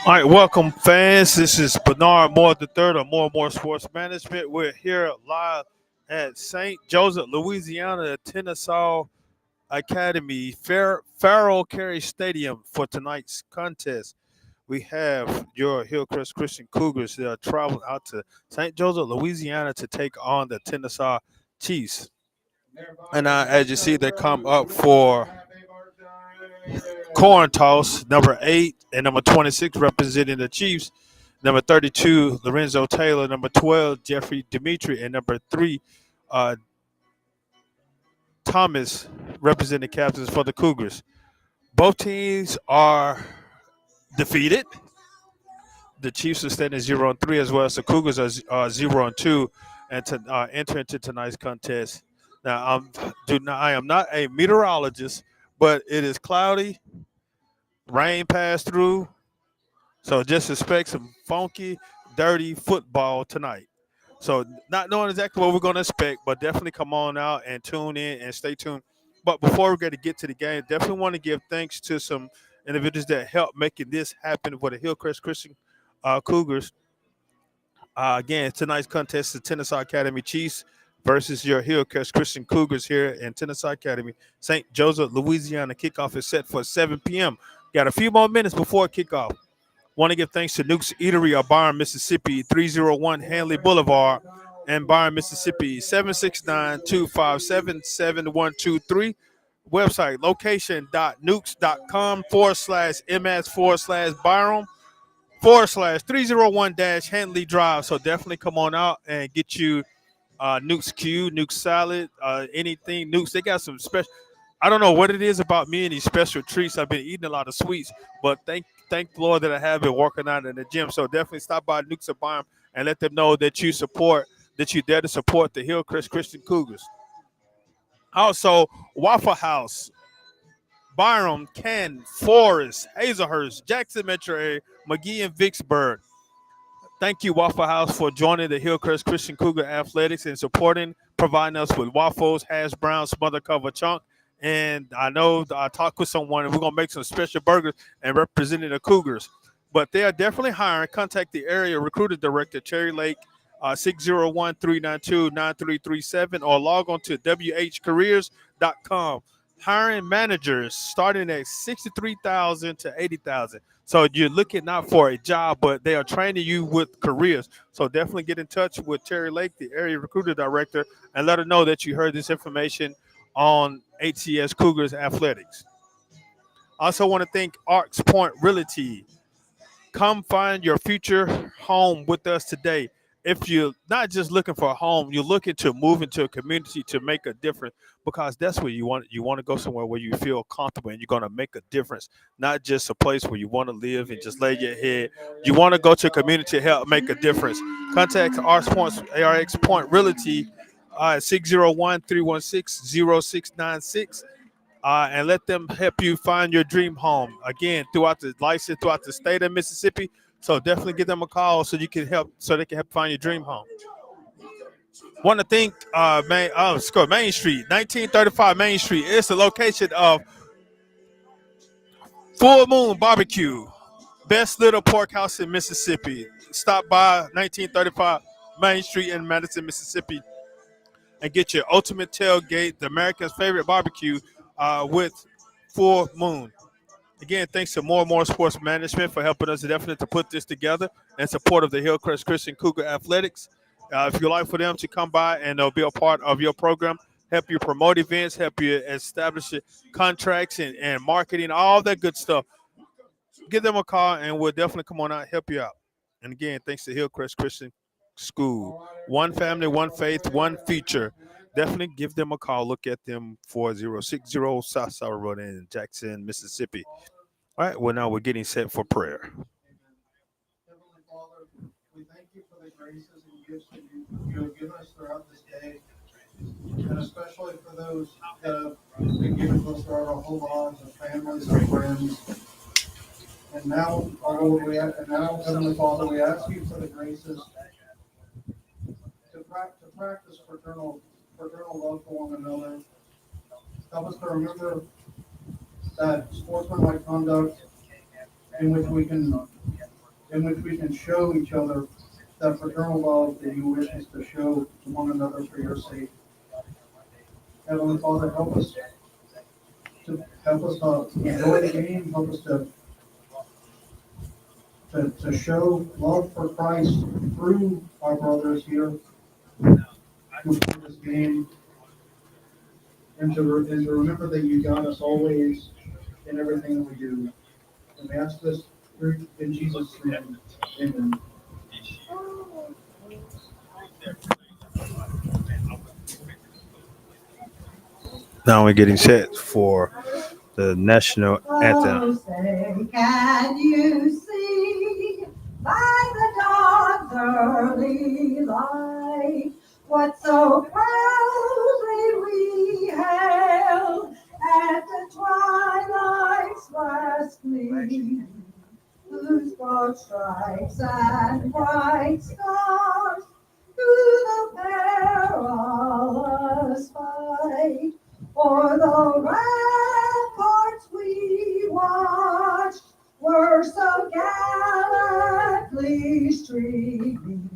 All right, welcome fans. This is Bernard Moore the Third of More and More Sports Management. We're here live at St. Joseph, Louisiana, Tennessee Academy, Farrell Carey Stadium for tonight's contest. We have your Hillcrest Christian Cougars that are traveling out to St. Joseph, Louisiana to take on the Tennessee Chiefs. And as you see, they come up for Corn Toss, number 8, and number 26 representing the Chiefs. Number 32, Lorenzo Taylor. Number 12, Jeffrey Dimitri. And number 3, uh, Thomas representing captains for the Cougars. Both teams are defeated. The Chiefs are standing 0-3 as well as the Cougars are 0-2 and to enter into tonight's contest. Now, I am not a meteorologist, but it is cloudy, rain passed through, so just expect some funky, dirty football tonight. So not knowing exactly what we're going to expect, but definitely come on out and tune in and stay tuned. But before we're going to get to the game, definitely want to give thanks to some individuals that helped making this happen for the Hillcrest Christian Cougars. Again, tonight's contest is Tennessee Academy Chiefs versus your Hillcrest Christian Cougars here in Tennessee Academy, St. Joseph, Louisiana. Kickoff is set for 7 p.m. Got a few more minutes before kickoff. Want to give thanks to Nuke's Eatery of Byron, Mississippi, 301 Hanley Boulevard, and Byron, Mississippi, 769-257-7123. Website location.nukes.com/ms/Byron /301 Hanley Drive. So definitely come on out and get you Nuke's Q, Nuke's Salad, anything Nuke's. They got some special. I don't know what it is about me and these special treats. I've been eating a lot of sweets, but thank the Lord that I have been working out in the gym. So definitely stop by Nuke's of Byron and let them know that that you dare to support the Hillcrest Christian Cougars. Also, Waffle House, Byram, Canton, Forest, Hazelhurst, Jackson Metro area, McGee, and Vicksburg. Thank you, Waffle House, for joining the Hillcrest Christian Cougar Athletics and supporting, providing us with waffles, hash browns, smother cover chunk. And I know I talked with someone, and we're going to make some special burgers and representing the Cougars. But they are definitely hiring. Contact the area recruiter director, Cherry Lake, 601-392-9337, or log on to whcareers.com. Hiring managers starting at 63,000 to 80,000. So you're looking not for a job, but they are training you with careers. So definitely get in touch with Terry Lake, the area recruiter director, and let her know that you heard this information on HCS Cougars Athletics. I also want to thank Arcs Point Realty. Come find your future home with us today. If you're not just looking for a home, you're looking to move into a community to make a difference, because that's where you want. You want to go somewhere where you feel comfortable and you're going to make a difference, not just a place where you want to live and just lay your head. You want to go to a community to help make a difference. Contact ARX Point Realty at 601-316-0696. And let them help you find your dream home. Again, throughout the state of Mississippi. So definitely give them a call so they can help find your dream home. Want to thank Main Street, 1935 Main Street. It's the location of Full Moon Barbecue, best little pork house in Mississippi. Stop by 1935 Main Street in Madison, Mississippi, and get your ultimate tailgate, the American's favorite barbecue, with Full Moon. Again, thanks to More and More Sports Management for helping us definitely to put this together in support of the Hillcrest Christian Cougar Athletics. If you'd like for them to come by and they'll be a part of your program, help you promote events, help you establish contracts and marketing, all that good stuff, give them a call and we'll definitely come on out and help you out. And again, thanks to Hillcrest Christian School. One family, one faith, one future. Definitely give them a call. Look at them 4060 South Sour Road in Jackson, Mississippi. All right, well, now we're getting set for prayer. Heavenly Father, we thank you for the graces and gifts that you have given us throughout this day, and especially for those that have been given to us throughout our whole lives, our families, our friends. And now, our Lord, Heavenly Father, we ask you for the graces to practice fraternal love for one another. Help us to remember that sportsmanlike conduct in which we can in which we can show each other that fraternal love that you wish us to show to one another for your sake. Heavenly Father, help us enjoy the game, help us to show love for Christ through our brothers here who play this game, and to remember that you got us always in everything that we do. And we ask this through in Jesus' name. Amen. Now we're getting set for the national anthem. Oh, say, can you see by the dawn's early light what so proudly we hailed at the twilight's last gleam, whose broad stripes and bright stars through the perilous fight for the ramparts we watched were so gallantly streaming,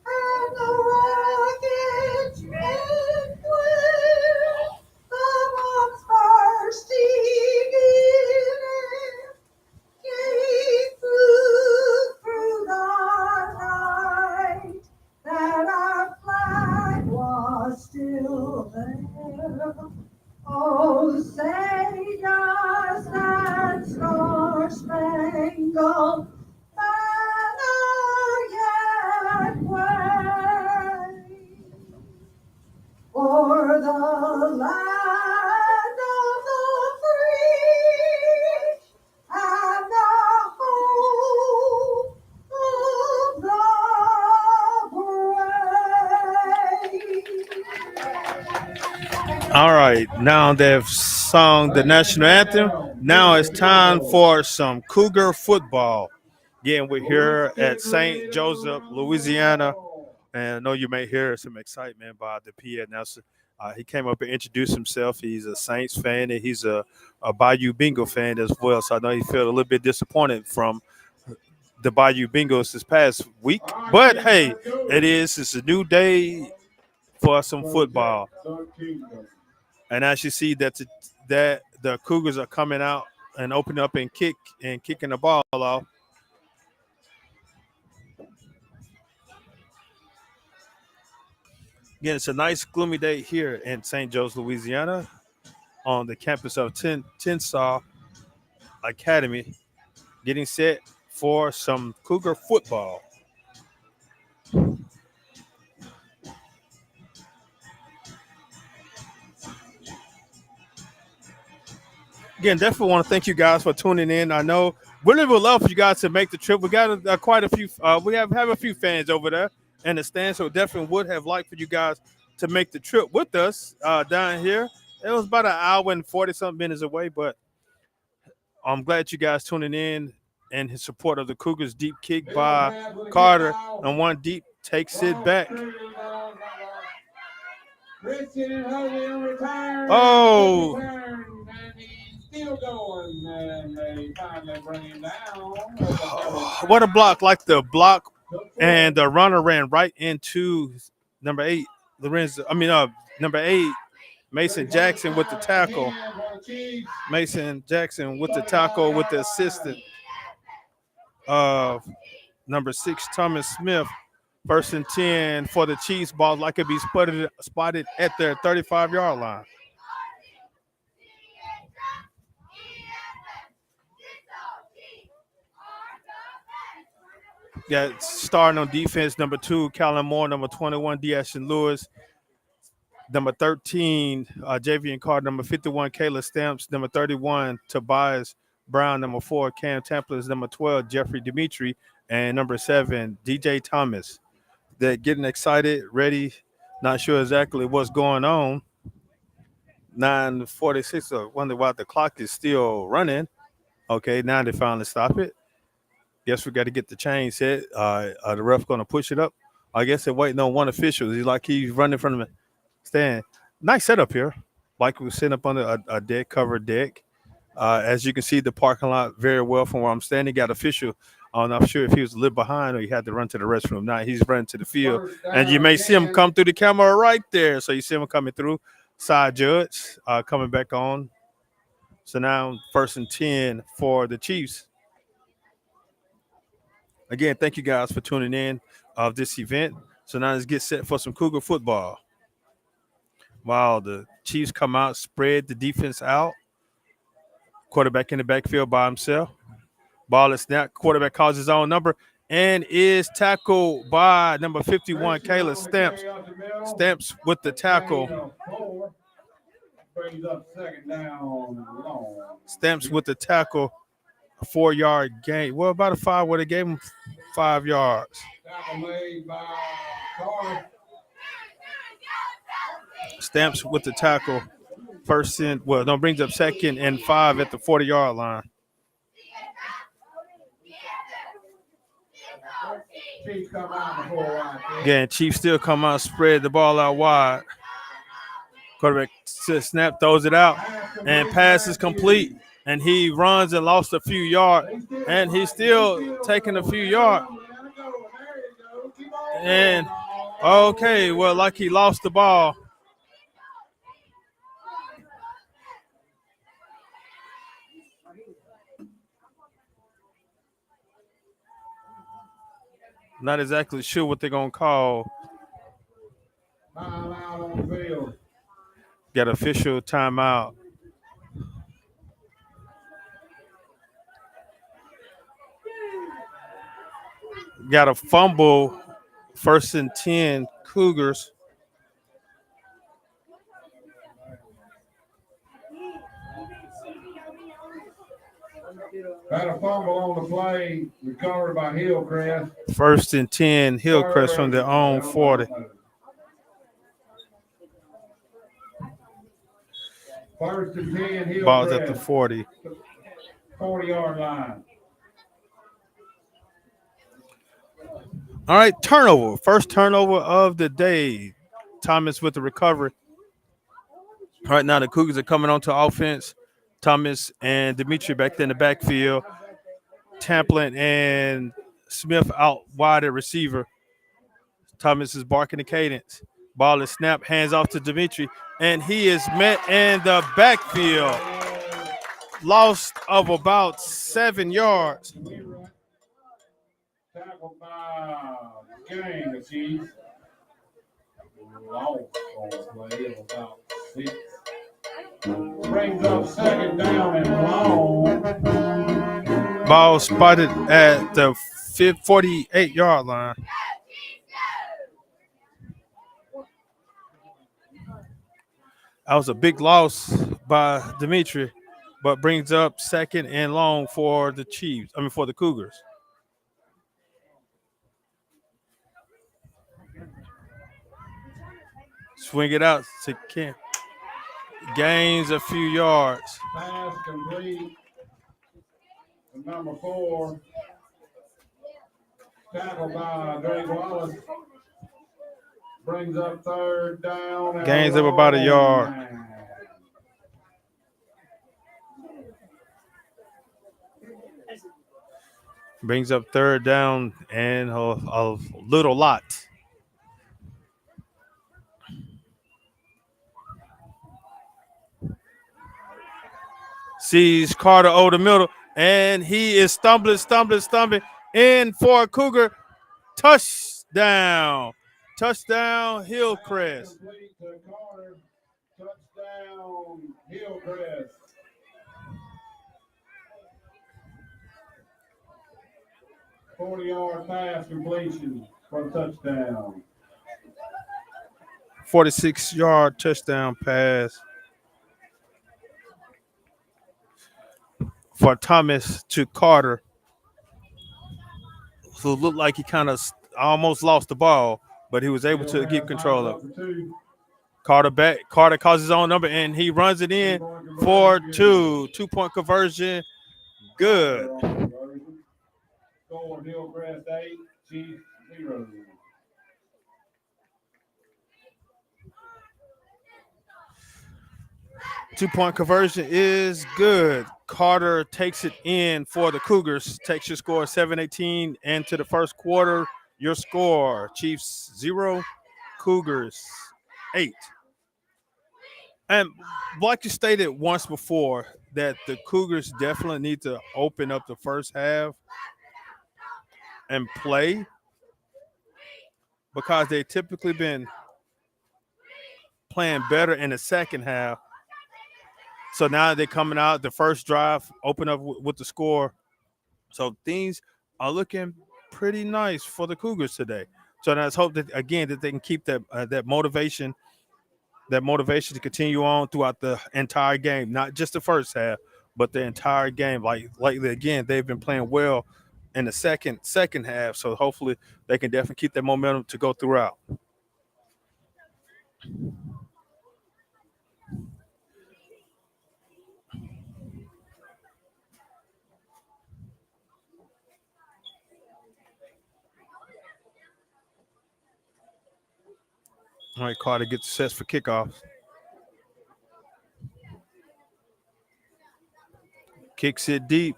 and the rockets red glare, the bombs bursting in came through the night, that our flag was still there. Oh, say does that star-spangled banner yet wave o'er the land of the free and the hope of the brave. All right, now they've sung the national anthem. Now it's time for some Cougar football. Again, we're here at St. Joseph, Louisiana, and I know you may hear some excitement by the PA announcer. He came up and introduced himself. He's a Saints fan, and he's a Bayou Bengal fan as well. So I know he felt a little bit disappointed from the Bayou Bengals this past week. But hey, it's a new day for some football. And as you see that the Cougars are coming out and opening up and kicking the ball off. Again, it's a nice gloomy day here in St. Joe's, Louisiana, on the campus of Tensas Academy, getting set for some Cougar football. Again, definitely want to thank you guys for tuning in. I know we really would love for you guys to make the trip. We got quite a few. We have a few fans over there in the stand, so definitely would have liked for you guys to make the trip with us down here. It was about an hour and 40-something minutes away, but I'm glad you guys tuning in and his support of the Cougars. Deep kick by Carter, and one deep takes it back. Oh. Still going, and they finally bring him down. What a block! Like the block, and the runner ran right into number 8, Lorenzo. Number 8, Mason Jackson with the tackle. Mason Jackson with the tackle with the assistant of number 6, Thomas Smith. 1st and 10 for the Chiefs. Ball like it be spotted at their 35-yard line. Got starting on defense, number 2, Callum Moore, number 21, D'Ashton Lewis, number 13, Javian Carter, number 51, Kayla Stamps, number 31, Tobias Brown, number 4, Cam Templars, number 12, Jeffrey Dimitri, and number 7, DJ Thomas. They're getting excited, ready, not sure exactly what's going on. 9:46, I wonder why the clock is still running. Okay, now they finally stop it. Guess we got to get the chain set. The ref going to push it up. I guess they're waiting on one official. He's running from the stand. Nice setup here. Like we're sitting up on a deck, covered deck. As you can see, the parking lot very well from where I'm standing. Got official I'm not sure if he was a little behind or he had to run to the restroom. Now he's running to the field, First and you down may see him again. come through the camera right there. So you see him coming through. Side judge coming back on. So now 1st and 10 for the Chiefs. Again, thank you guys for tuning in of this event. So now let's get set for some Cougar football. While the Chiefs come out, spread the defense out. Quarterback in the backfield by himself. Ball is snapped. Quarterback calls his own number and is tackled by number 51, Kayla Stamps. Stamps with the tackle. Gain of 4. Brings up second down long. Stamps with the tackle. A 4-yard gain. Well, about a 5 where they gave him 5 yards. Tackle made by Carter. Stamps with the tackle. First and brings up 2nd and 5 at the 40-yard line. Chiefs come out before right there. Again, Chiefs still come out, spread the ball out wide. Quarterback snap, throws it out, and pass is complete. And he runs and lost a few yards, and he's still taking a few yards. And okay, well, like he lost the ball. Not exactly sure what they're gonna call. Timeout on the field. Got official timeout. Got a fumble. 1st and 10, Cougars. Got a fumble on the play, recovered by Hillcrest. 1st and 10, Hillcrest from their own 40. First and 10, Hillcrest. Ball's at the 40. 40-yard line. All right, turnover. First turnover of the day. Thomas with the recovery. Right now, the Cougars are coming onto offense. Thomas and Dimitri back there in the backfield. Tamplin and Smith out wide at receiver. Thomas is barking the cadence. Ball is snapped, hands off to Dimitri, and he is met in the backfield. Loss of about 7 yards. Tackled by Gang, the Chiefs. Lost on the play of about 6. Brings up second down and long. Ball spotted at the 48-yard line. That was a big loss by Dimitri, but brings up 2nd and long for the Chiefs. For the Cougars. Swing it out to Kent. Gains a few yards. Pass complete. Number 4. Tackled by Drake Wallace. Brings up 3rd down. And Gains of about a yard. Brings up 3rd down and a little lot. Sees Carter over the middle, and he is stumbling in for a Cougar touchdown. Touchdown, Hillcrest. Complete to Carter. Touchdown, Hillcrest. Forty-yard pass completion for the touchdown. 46-yard touchdown pass for Thomas to Carter. So it looked like he kind of almost lost the ball, but he was able to keep control of it. Carter back. Carter calls his own number, and he runs it in for 2. 2-point conversion. Good. Score Hillcrest 8, Chiefs 0. Two-point conversion is good. Carter takes it in for the Cougars. Takes your score 7-18 into the first quarter. Your score: Chiefs 0, Cougars 8. And like you stated once before, that the Cougars definitely need to open up the first half and play, because they typically been playing better in the second half. So now they're coming out the first drive, open up with the score. So things are looking pretty nice for the Cougars today. So now let's hope that again that they can keep that motivation to continue on throughout the entire game, not just the first half, but the entire game. Like again, they've been playing well in the second half. So hopefully they can definitely keep that momentum to go throughout. All right, Carter gets sets for kickoff. Kicks it deep.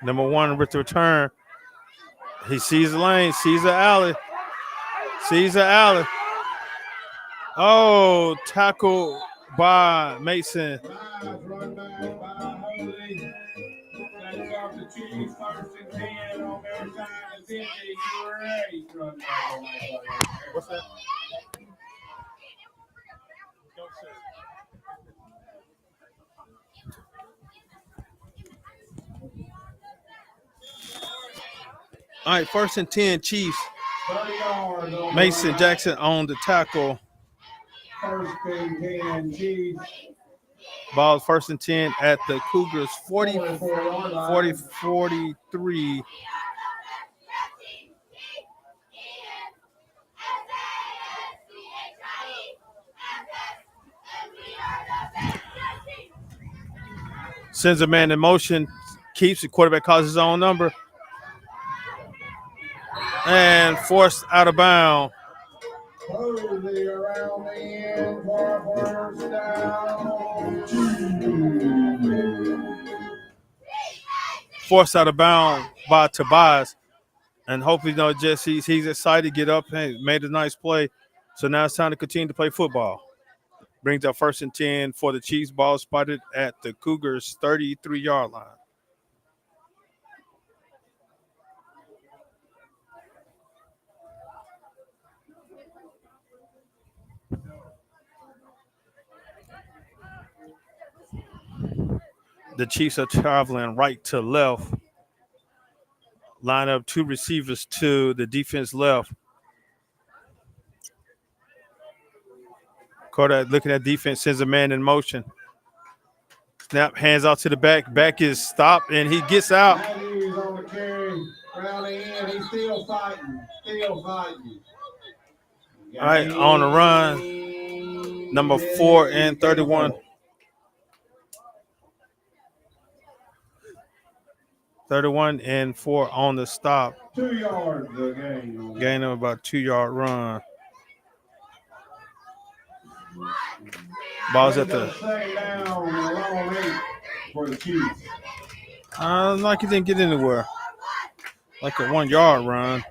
Number 1 with the return. He sees the lane, sees the alley. Oh, tackle by Mason. Nice run back by Holy. That's off the Chiefs, 1st and 10 on their side of 50. Great run back on that play. What's that? All right, 1st and 10, Chiefs. 30 yards on Mason the Jackson on the tackle. 1st and 10, Chiefs. Ball's 1st and 10 at the Cougars 44-yard line. 43. Sends a man in motion, keeps the quarterback, calls his own number, and forced out of bounds. Posey around the end for a 1st down. Forced out of bounds by Tobias. And hopefully, he's excited to get up and made a nice play. So now it's time to continue to play football. Brings up 1st and 10 for the Chiefs. Ball spotted at the Cougars' 33-yard line. The Chiefs are traveling right to left. Line up 2 receivers to the defense left. Carter looking at defense, sends a man in motion. Snap, hands out to the back. Back is stopped, and he gets out. Matthews on the carry. Around the end. He's still fighting. All right, on the run. Number 4 and 31. 31 and 4 on the stop. 2 yards the game. Gain of about 2-yard run. Ball's at the. 2nd down and a long 8 for the Chiefs. Like he didn't get anywhere. Like a 1-yard run.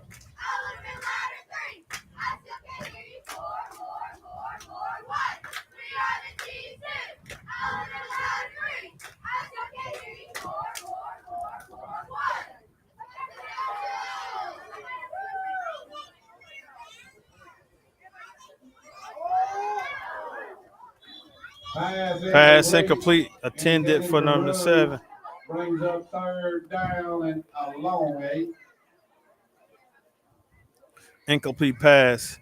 Pass incomplete. Attended for number 7. Brings up 3rd down and a long 8. Incomplete pass.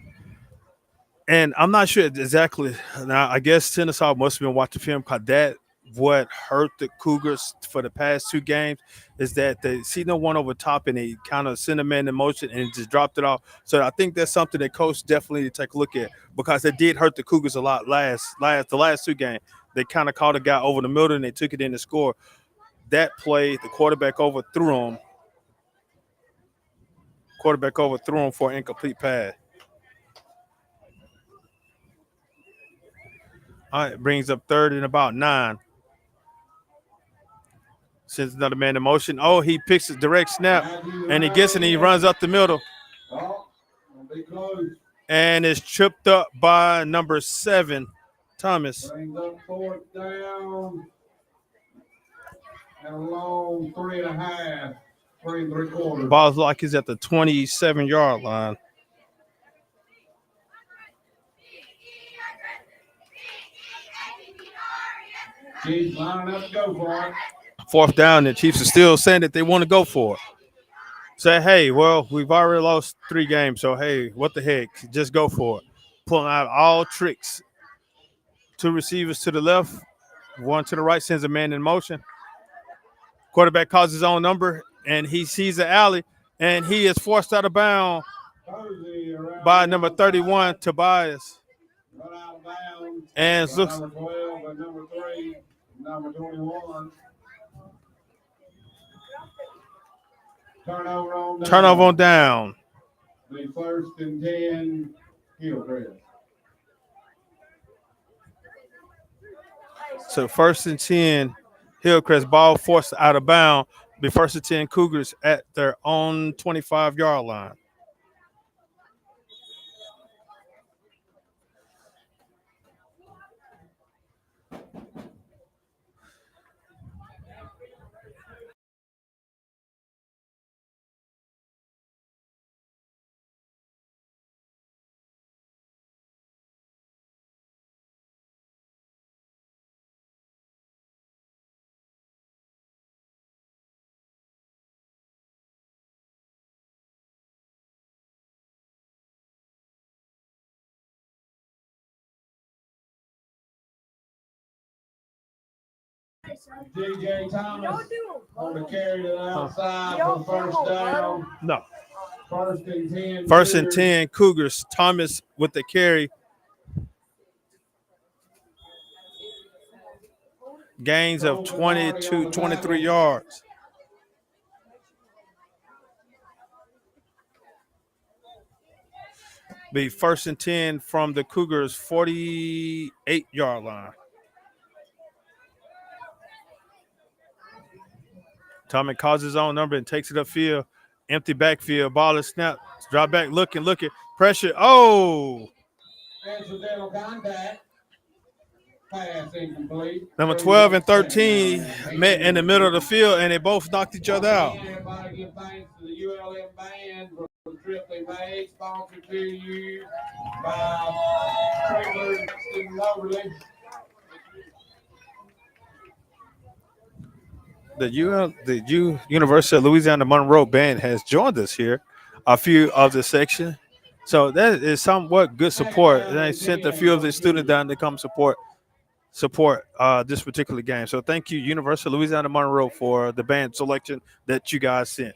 And I'm not sure exactly. Now, I guess Tennessee must have been watching film, because that what hurt the Cougars for the past 2 games is that they see no one over top, and they kind of sent a man in motion and just dropped it off. So I think that's something that coach definitely need to take a look at, because it did hurt the Cougars a lot the last 2 games. They kind of caught a guy over the middle and they took it in to score. That play, the quarterback overthrew him. For an incomplete pass. All right, brings up 3rd and about 9. Sends another man in motion. Oh, he picks a direct snap, and he gets it, and he runs up the middle. Oh, be close. And is tripped up by number 7, Thomas. Brings up fourth down. And a long 3.5. 3 3/4. Ball's like he's at the 27-yard line. Chiefs lining up to go for it. Fourth down, the Chiefs are still saying that they want to go for it. Say, hey, well, we've already lost 3 games, so hey, what the heck? Just go for it. Pulling out all tricks. 2 receivers to the left, 1 to the right, sends a man in motion. Quarterback calls his own number, and he sees the alley, and he is forced out of bounds by number 31, Tobias. Run out of bounds. And By looks number 12 and number 3, number 21. turnover on down. The 1st and 10, Hillcrest. So 1st and 10, Hillcrest, ball forced out of bounds. Be 1st and 10 Cougars at their own 25-yard line. DJ Thomas on the carry to the outside for the 1st down. No. 1st and 10. 1st and 10 Cougars. Thomas with the carry. Gains of 22, 23 yards. Be 1st and 10 from the Cougars' 48-yard line. Thomas calls his own number and takes it upfield. Empty backfield. Ball is snapped. Drop back, looking. Pressure. Oh! Incidental contact. Pass incomplete. Number 12 and 13 met in the middle of the field, and they both knocked each other out. Everybody give thanks to the ULM band for the trip they made, sponsored to you by Trailers in Overley. The University of Louisiana Monroe band has joined us here, a few of the section. So that is somewhat good support. And they sent a few of the students down to come support this particular game. So thank you, University of Louisiana Monroe, for the band selection that you guys sent.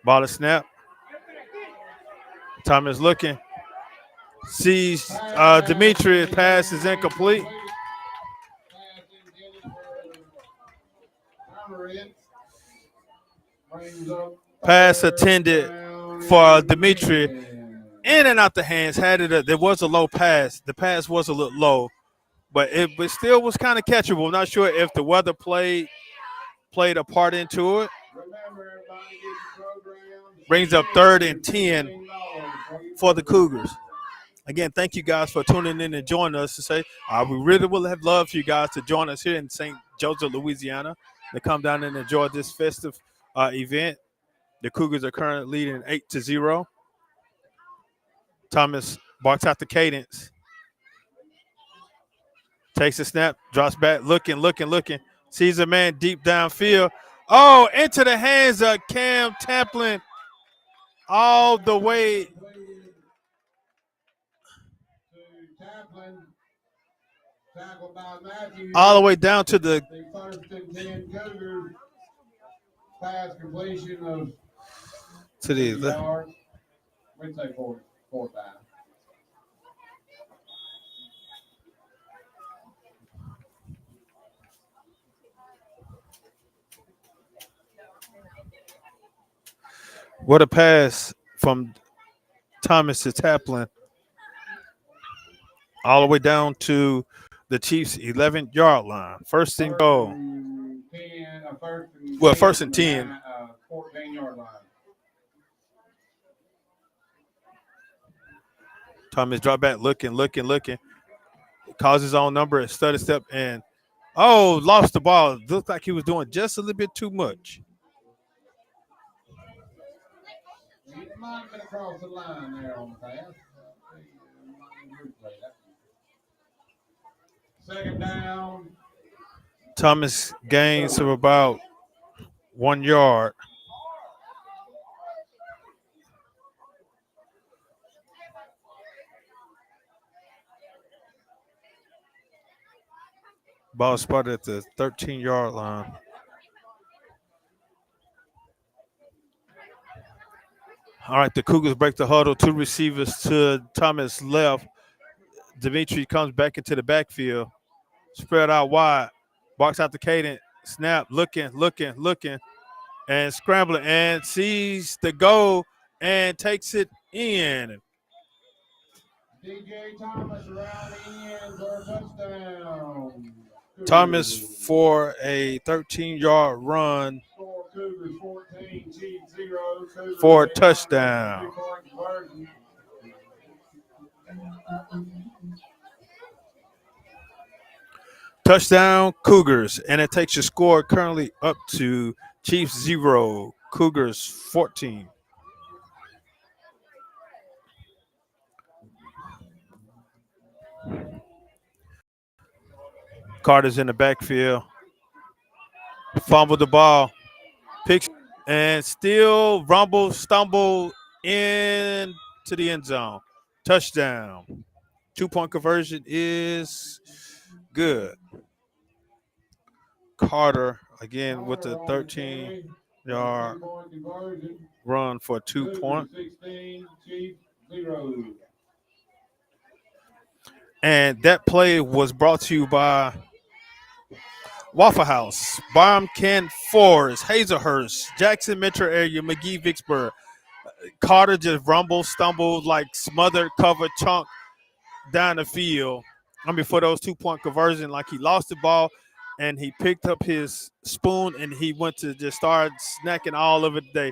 Ball is snap. Thomas looking. Sees Dimitri. Pass is incomplete. Pass attended for Dimitri. In and out the hands. There was a low pass. The pass was a little low, but it still was kind of catchable. Not sure if the weather played a part into it. Brings up 3rd and 10 for the Cougars. Again, thank you guys for tuning in and joining us to say we really would have loved for you guys to join us here in St. Joseph, Louisiana, to come down and enjoy this festive event. The Cougars are currently leading 8-0. Thomas barks out the cadence. Takes a snap, drops back, looking. Sees a man deep downfield. Oh, into the hands of Cam Tamplin. All the way. All the way down to the 1st and 10 Cougars. Pass completion of to the yards. We'd say 4 down. What a pass from Thomas to Taplin. All the way down to the Chiefs' 11-yard line. First and goal. and 10, Well, first and 10. 14-yard line. Thomas drop back, looking. Calls his own number, study step, and lost the ball. Looked like he was doing just a little bit too much. He might have been across the line there on the pass. Second down. Thomas gains of about 1 yard. Ball spotted at the 13-yard line. All right, the Cougars break the huddle. 2 receivers to Thomas left. Dimitri comes back into the backfield. Spread out wide. Box out to Caden. Snap, looking, and scrambling, and sees the goal and takes it in. DJ Thomas around the end for a touchdown. Thomas for a 13-yard run Score Cougars 14, Chiefs 0. Cougars for a touchdown. 3-point conversion. Touchdown Cougars, and it takes your score currently up to Chiefs 0, Cougars 14. Carter's in the backfield. Fumbled the ball. Picks and still stumble into the end zone. Touchdown. 2-point conversion is good. Carter again with the 13-yard run for 2 points. 16, Chiefs 0. And that play was brought to you by Waffle House, Barham, Kent, Forest, Hazelhurst, Jackson Metro area, McGee, Vicksburg. Carter just stumbled, like smothered, covered chunk down the field. For those 2-point conversion, like he lost the ball and he picked up his spoon and he went to just start snacking all of it today.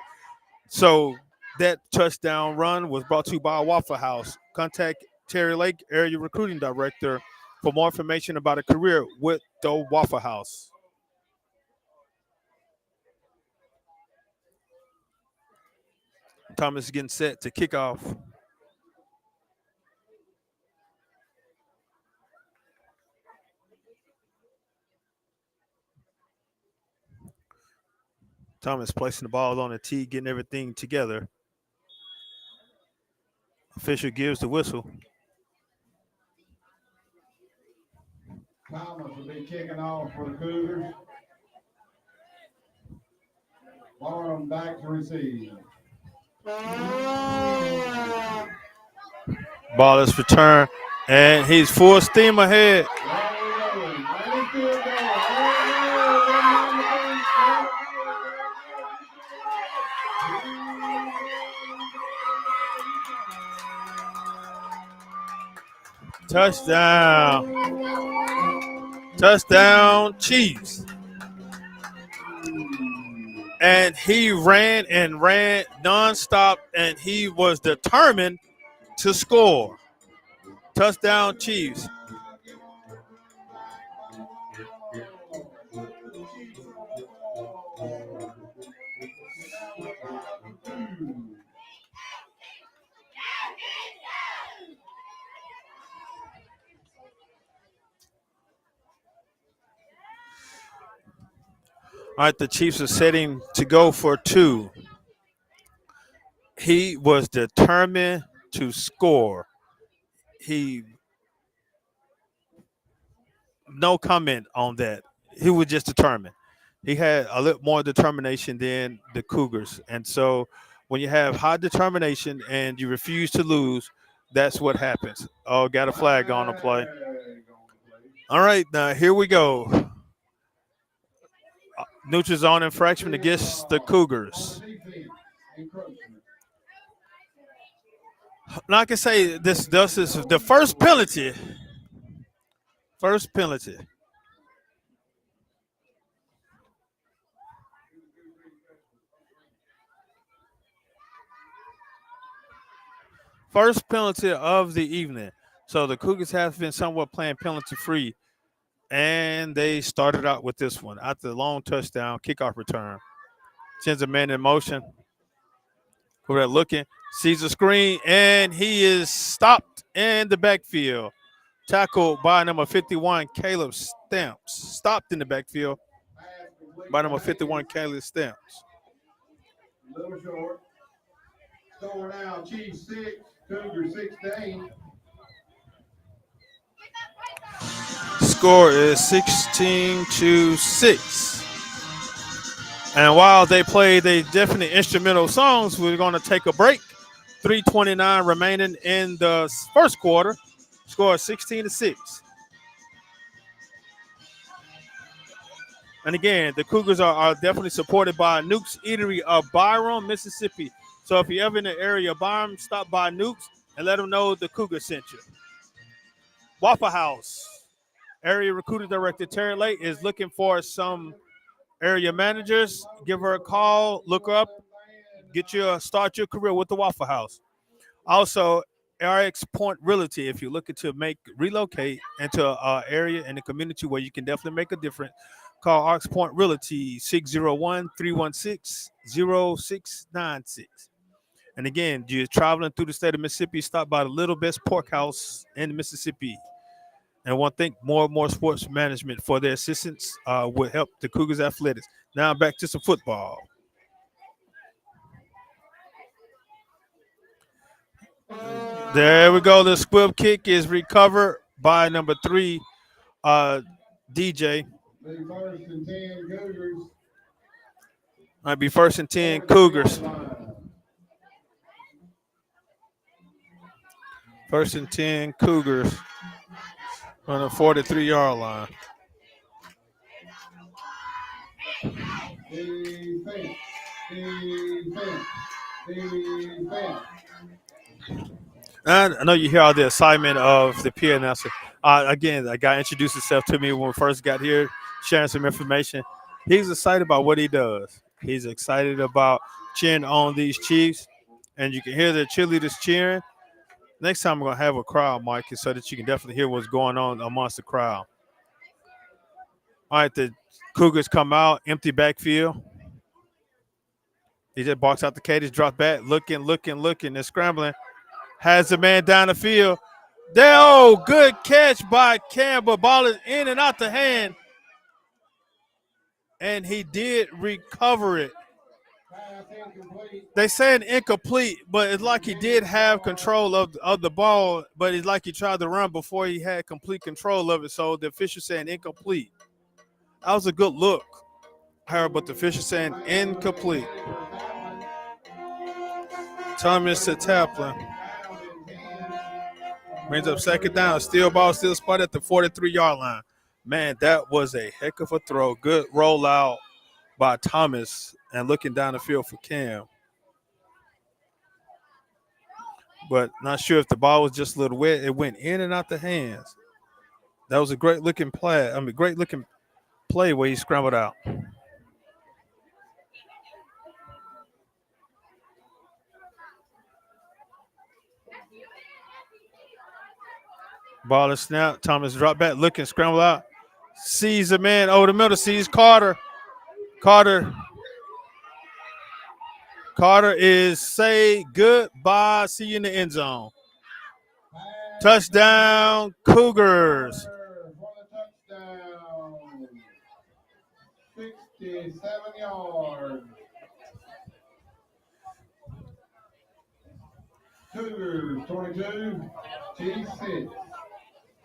So that touchdown run was brought to you by Waffle House. Contact Terry Lake, Area Recruiting Director, for more information about a career with the Waffle House. Thomas is getting set to kick off. Thomas placing the ball on the tee, getting everything together. Official gives the whistle. Thomas will be kicking off for the Cougars. Barham back to receive. Ball is returned, and he's full steam ahead. Touchdown, Chiefs. And he ran nonstop, and he was determined to score. Touchdown, Chiefs. All right, the Chiefs are setting to go for 2. He was determined to score. No comment on that. He was just determined. He had a little more determination than the Cougars. And so when you have high determination and you refuse to lose, that's what happens. Oh, got a flag on the play. All right, now here we go. Neutral zone infraction against the Cougars. Now I can say this is the first penalty First penalty. First penalty of the evening. So the Cougars have been somewhat playing penalty free, and they started out with this one after the long touchdown kickoff return. Sends a man in motion. Who they're looking, sees the screen, and he is stopped in the backfield. Tackled by number 51, Caleb Stamps. Stopped in the backfield by number 51, Caleb Stamps. A little short. Score now, Chiefs 6, Cougars 16. Score is 16-6. And while they play the definite instrumental songs, we're going to take a break. 3:29 remaining in the first quarter. Score 16-6. And again, the Cougars are definitely supported by Nuke's Eatery of Byram, Mississippi. So if you're ever in the area of Byram, stop by Nuke's and let them know the Cougars sent you. Waffle House. Area Recruiter Director Terry Lake is looking for some area managers. Give her a call, look her up, start your career with the Waffle House. Also, RX Point Realty, if you're looking to relocate into an area in the community where you can definitely make a difference, call RX Point Realty 601-316-0696. And again, you're traveling through the state of Mississippi, stop by the Little Best Pork House in Mississippi. And I want to thank more and more sports management for their assistance will help the Cougars athletics. Now back to some football. There we go. The squib kick is recovered by number 3, DJ. Be first and 10 Cougars. Might be first and 10 Cougars. First and 10 Cougars on the 43-yard line. Defense. I know you hear all the assignment of the PA announcer. Again, a guy introduced himself to me when we first got here, sharing some information. He's excited about what he does. He's excited about cheering on these Chiefs, and you can hear the cheerleaders cheering. Next time, we're going to have a crowd, Mike, so that you can definitely hear what's going on amongst the crowd. All right, the Cougars come out, empty backfield. He just barks out the cage, drops back, looking, and scrambling. Has the man down the field. Good catch by Cam, but ball is in and out the hand. And he did recover it. They saying incomplete, but it's like he did have control of the ball, but it's like he tried to run before he had complete control of it. So the official saying incomplete. That was a good look, but the official saying incomplete. Thomas to Taplin. Brings up second down. Still spot at the 43-yard line. Man, that was a heck of a throw. Good rollout by Thomas and looking down the field for Cam. But not sure if the ball was just a little wet. It went in and out the hands. That was a great-looking play. Great-looking play where he scrambled out. Ball is snapped. Thomas dropped back, looking, scramble out. Sees a man over the middle. Sees Carter. Carter is say goodbye. See you in the end zone. Touchdown, Cougars. 67 yards. Cougars 22, Chiefs 6.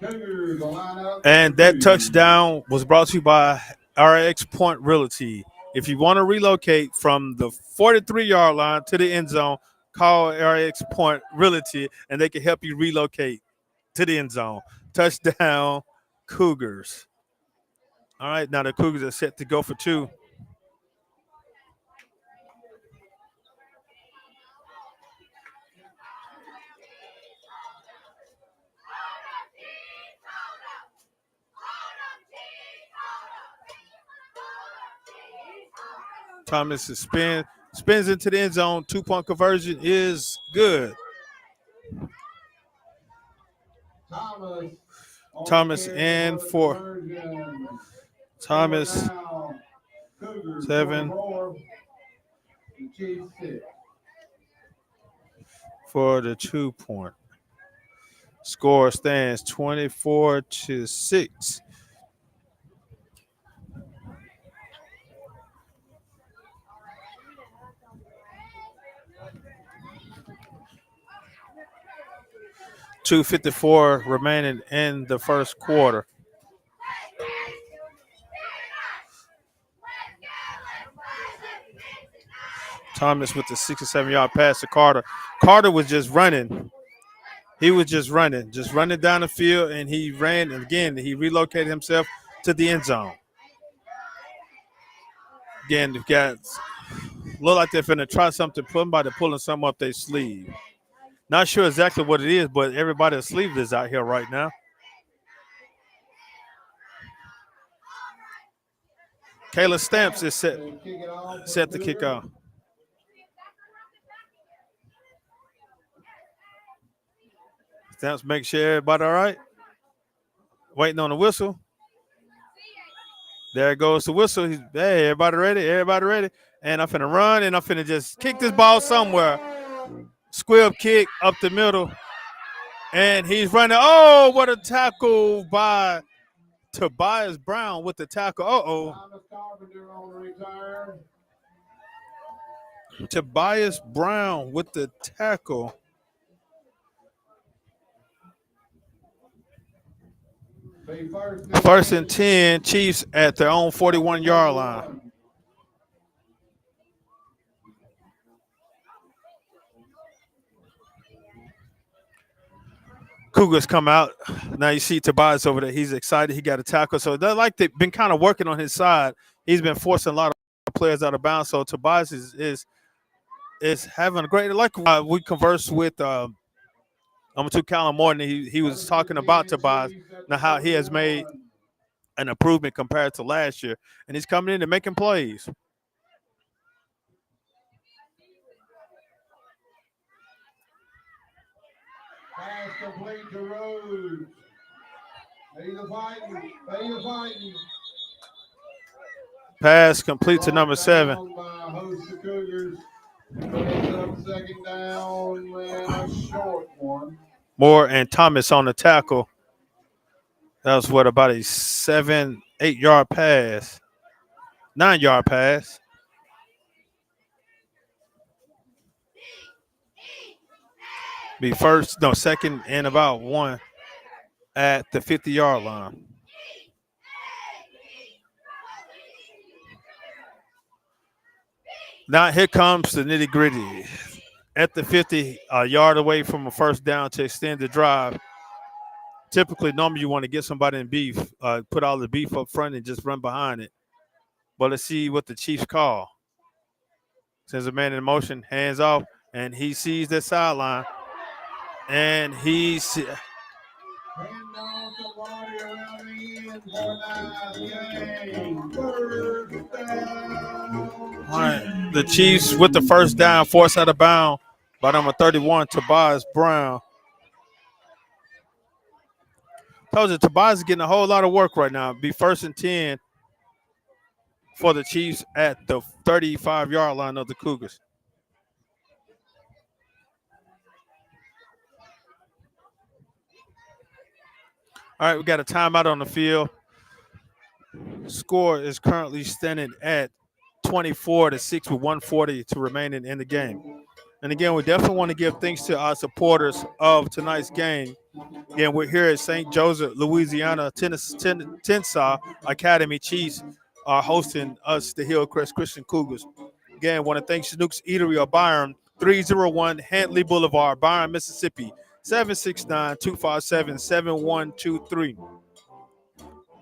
Cougars will line up. And that touchdown was brought to you by RX Point Realty. If you want to relocate from the 43-yard line to the end zone, call RX Point Realty, and they can help you relocate to the end zone. Touchdown, Cougars. All right, now the Cougars are set to go for 2. Thomas is spins into the end zone. 2-point conversion is good. Thomas in for Thomas 7 for the 2-point. Score stands 24-6. .254 remaining in the first quarter. Thomas with the 67-yard pass to Carter. Carter was just running. He was just running down the field, and he ran. And again, he relocated himself to the end zone. Again, the guys look like they're finna try something, somebody pulling something up their sleeve. Not sure exactly what it is, but everybody's sleeve is out here right now. Kayla Stamps is set to kick off. Stamps make sure everybody all right. Waiting on the whistle. There goes the whistle. Hey, everybody ready? Everybody ready? And I'm finna run, and I'm finna just kick this ball somewhere. Squib kick up the middle. And he's running. Oh, what a tackle by Tobias Brown with the tackle. Tobias Brown with the tackle. First and 10, Chiefs at their own 41-yard line. Cougars come out. Now you see Tobias over there. He's excited. He got a tackle. So they're like they've been kind of working on his side. He's been forcing a lot of players out of bounds. So Tobias is having a great. Like we conversed with number 2 Callum Morton. He was talking about Tobias now how he has made an improvement compared to last year, and he's coming in and making plays. Pass complete to Rhodes. Pass complete to number 7. Second down and a short one. Moore and Thomas on the tackle. That was what, about a 8-yard pass, 9-yard pass. Be second and about 1 at the 50-yard line. Now here comes the nitty-gritty. At the 50, a yard away from a first down to extend the drive. Typically, normally you want to get somebody in beef, put all the beef up front and just run behind it. But let's see what the Chiefs call. Sends a man in motion, hands off, and he sees the sideline. And he's all right. The Chiefs with the first down, forced out of bounds by number 31, Tobias Brown. Told you, Tobias is getting a whole lot of work right now. Be first and 10 for the Chiefs at the 35-yard line of the Cougars. All right, we got a timeout on the field. Score is currently standing at 24-6 with 1:40 to remaining in the game. And again, we definitely want to give thanks to our supporters of tonight's game. Again, we're here at St. Joseph, Louisiana. Tensas Academy Chiefs are hosting us, the Hillcrest Christian Cougars. Again, want to thank Chinook's Eatery of Byron, 301 Hantley Boulevard, Byron, Mississippi, 769-257-7123.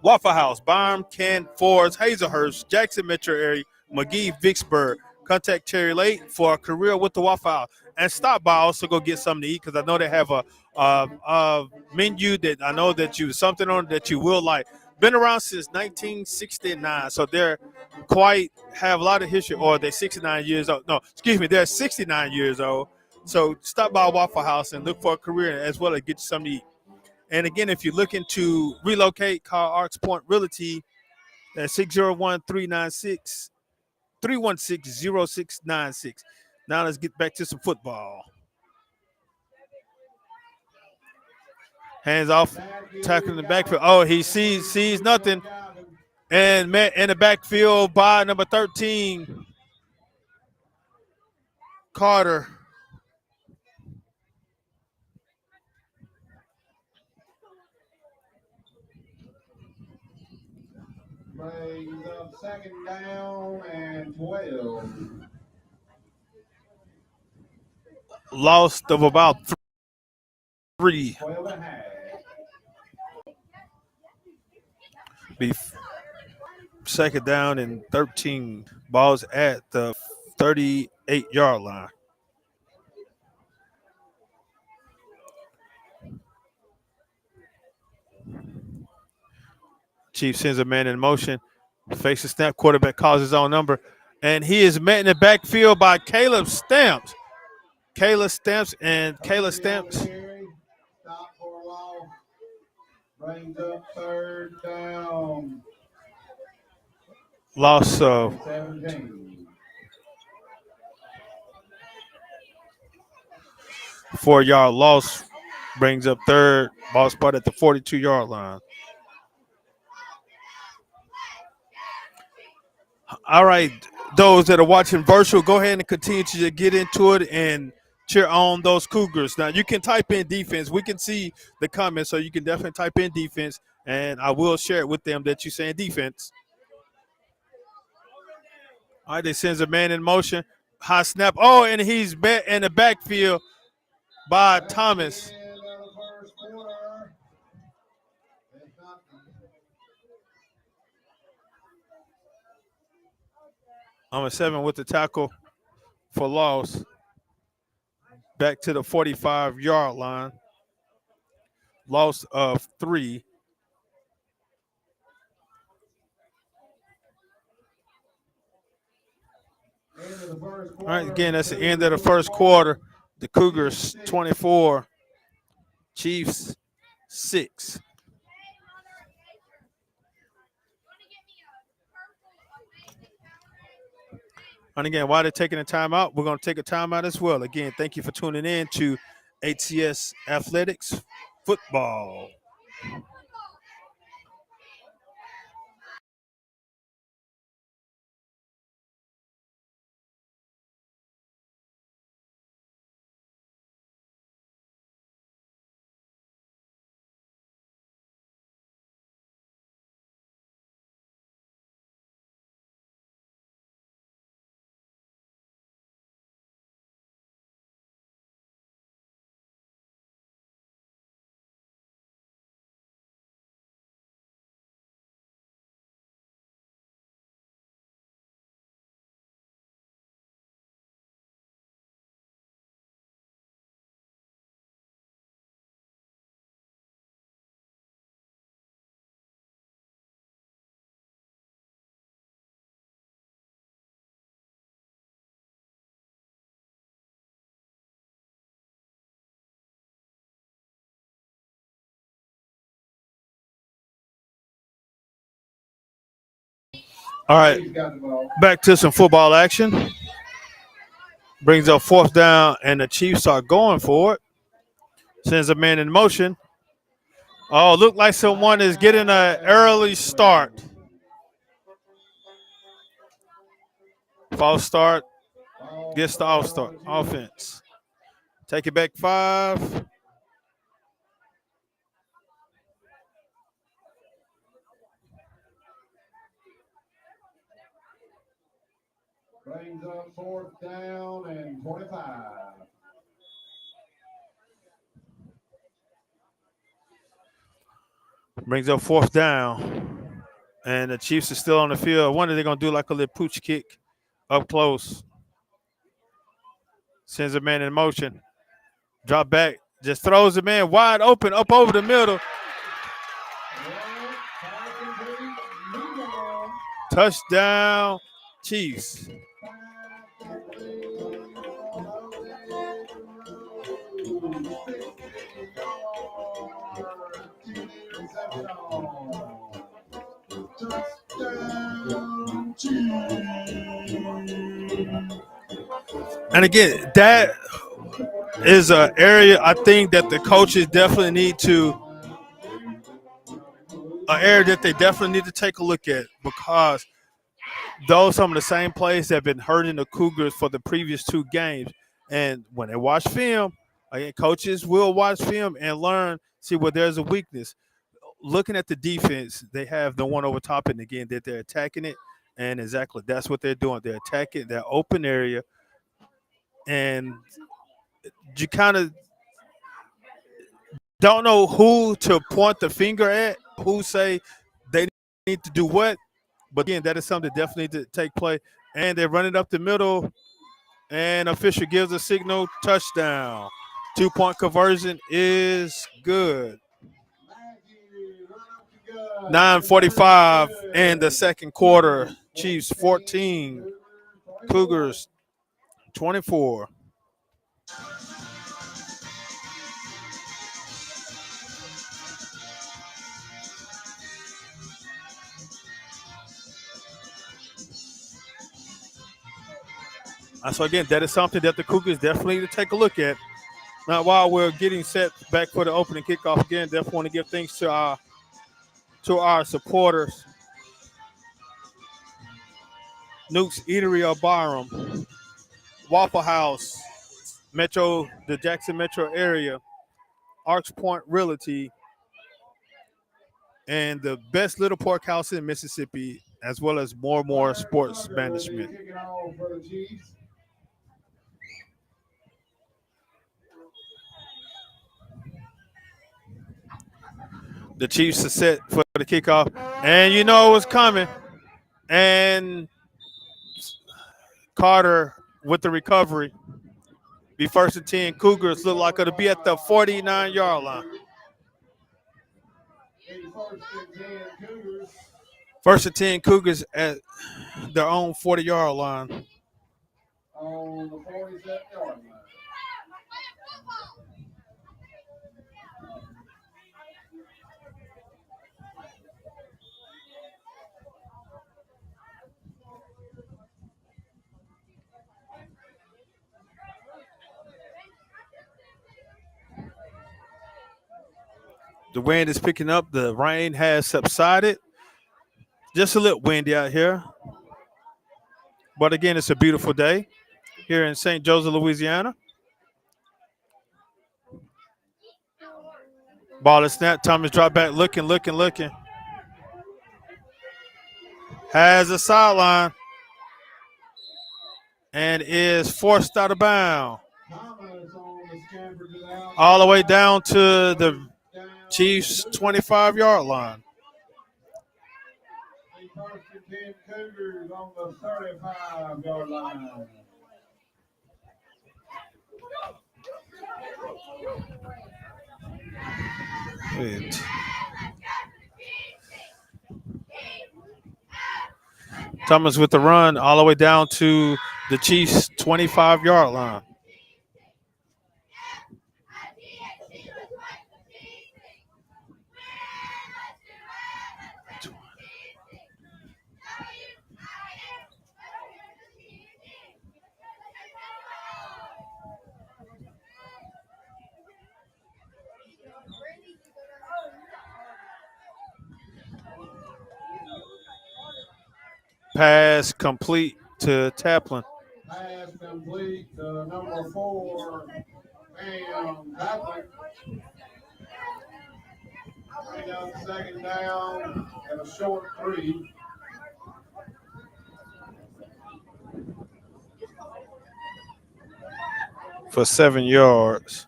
Waffle House, Byron, Kent, Fords, Hazelhurst, Jackson Metro area, McGee, Vicksburg. Contact Terry Lake for a career with the Waffle House. And stop by also go get something to eat because I know they have a menu that I know that something on that you will like. been around since 1969, so they're quite have a lot of history. Or they're 69 years old. No, excuse me, they're 69 years old. So stop by Waffle House and look for a career as well as get you something to eat. And again, if you're looking to relocate, call Arcs Point Realty at 601-316-0696. Now let's get back to some football. Hands off, tackling the backfield. Oh, he sees nothing. And met in the backfield by number 13, Carter. Brings up 2nd down and 12. Lost of about 3. 12 and a half. Be 2nd down and 13. Balls at the 38-yard line. Chief sends a man in motion. Fakes a snap. Quarterback calls his own number. And he is met in the backfield by Caleb Stamps. Caleb Stamps. Stop for a loss. Brings up 3rd down. Loss of 17. 4-yard loss. Brings up 3rd. Ball spot at the 42-yard line. All right, those that are watching virtual, go ahead and continue to get into it and cheer on those Cougars. Now, you can type in defense. We can see the comments, so you can definitely type in defense, and I will share it with them that you're saying defense. All right, they sends a man in motion. High snap. Oh, and he's bet in the backfield by Thomas. Number 7 with the tackle for loss. Back to the 45-yard line. Loss of 3. All right, again, that's the end of the first quarter. The Cougars 24, Chiefs 6. And again, while they're taking a timeout, we're going to take a timeout as well. Again, thank you for tuning in to HCS Athletics Football. All right, back to some football action. Brings up 4th down, and the Chiefs are going for it. Sends a man in motion. Oh, look like someone is getting an early start. False start. Gets the offense. Take it back 5. Brings up 4th down and 25. Brings up 4th down. And the Chiefs are still on the field. I wonder if they're going to do like a little pooch kick up close. Sends a man in motion. Drop back. Just throws the man wide open up over the middle. Touchdown, Chiefs. And again, that is an area I think that the coaches definitely need to, an area that they definitely need to take a look at, because those some of the same plays that have been hurting the Cougars for the previous two games. And when they watch film, again, coaches will watch film and learn, see where there's a weakness. Looking at the defense, they have the one over top, and again that they're attacking it, and exactly that's what they're doing. They're attacking that open area, and you kind of don't know who to point the finger at, who say they need to do what. But again, that is something that definitely needs to take place. And they're running up the middle, and official gives a signal, touchdown. 2-point conversion is good. 9:45 in the second quarter. Chiefs 14, Cougars 24. So again, that is something that the Cougars definitely need to take a look at. Now, while we're getting set back for the opening kickoff again, definitely want to give thanks to our supporters. Nuke's Eatery of Byram, Waffle House, the Jackson Metro area, Arcs Point Realty, and the best little pork house in Mississippi, as well as more sports management. The Chiefs are set for the kickoff, and you know it was coming. And Carter with the recovery. Be first and 10. Cougars look like it'll be at the 49-yard line. First and 10 Cougars at their own 40-yard line. On the 47-yard line. The wind is picking up. The rain has subsided. Just a little windy out here. But again, it's a beautiful day here in St. Joseph, Louisiana. Ball is snapped. Thomas drop back, looking. Has a sideline and is forced out of bounds. All the way down to the Chiefs' 25-yard line. First and 10 Cougars on the 35-yard line. Wait. Thomas with the run all the way down to the Chiefs' 25-yard line. Pass complete to Taplin. Pass complete to number 4, and Taplin. Bring up second down and a short 3. For 7 yards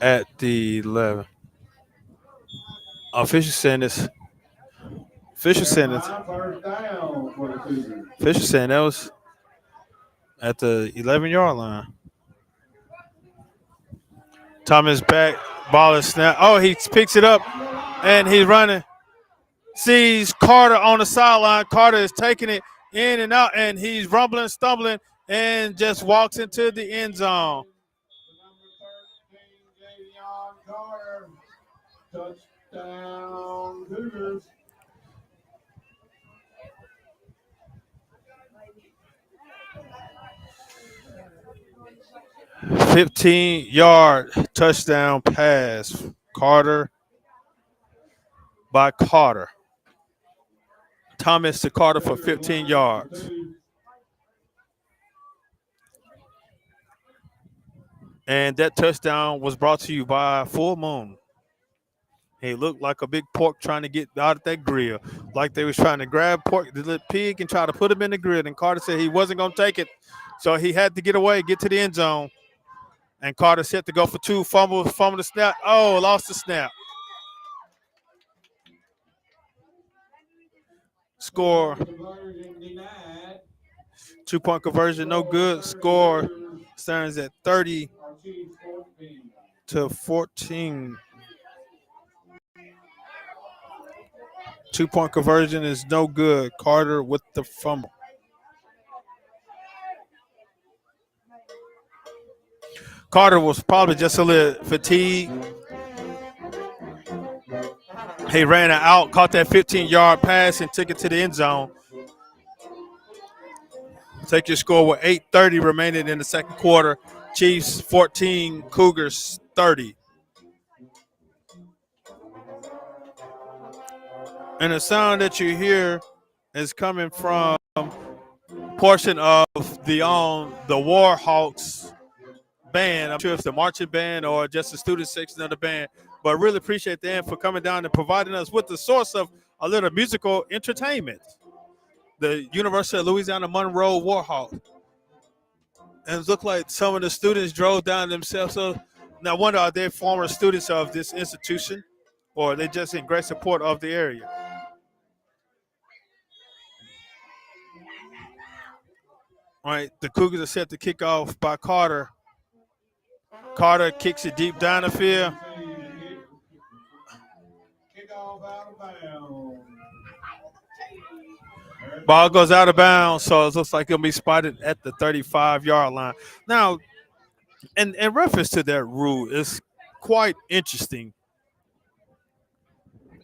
at the 11. Official saying this. Official saying this. First down for the Cougars. Official saying that was at the 11-yard line. Thomas back. Ball is snap. Oh, he picks it up. and he's running. Sees Carter on the sideline. Carter is taking it in and out, and he's rumbling, stumbling, and just walks into the end zone. Touchdown, Cougars. $15-yard touchdown pass. Carter by Carter. Thomas to Carter for 15 yards. And that touchdown was brought to you by Full Moon. He looked like a big pork trying to get out of that grill. Like they was trying to grab pork, the little pig, and try to put him in the grill. And Carter said he wasn't going to take it. So he had to get away, get to the end zone. And Carter set to go for two, fumble the snap. Oh, lost the snap. Score. 2-point conversion, no good. Score stands at 30 to 14. 2-point conversion is no good. Carter with the fumble. Carter was probably just a little fatigued. He ran it out, caught that 15-yard pass, and took it to the end zone. Take your score with 8:30 remaining in the second quarter. Chiefs 14, Cougars 30. And the sound that you hear is coming from a portion of the Warhawks band. I'm sure it's the marching band or just the student section of the band. But really appreciate them for coming down and providing us with the source of a little musical entertainment. The University of Louisiana Monroe Warhawks. And it looked like some of the students drove down themselves. So now I wonder, are they former students of this institution or are they just in great support of the area? All right, the Cougars are set to kick off by Carter. Carter kicks it deep down the field. Ball goes out of bounds, so it looks like it'll be spotted at the 35-yard line. Now, in reference to that rule, it's quite interesting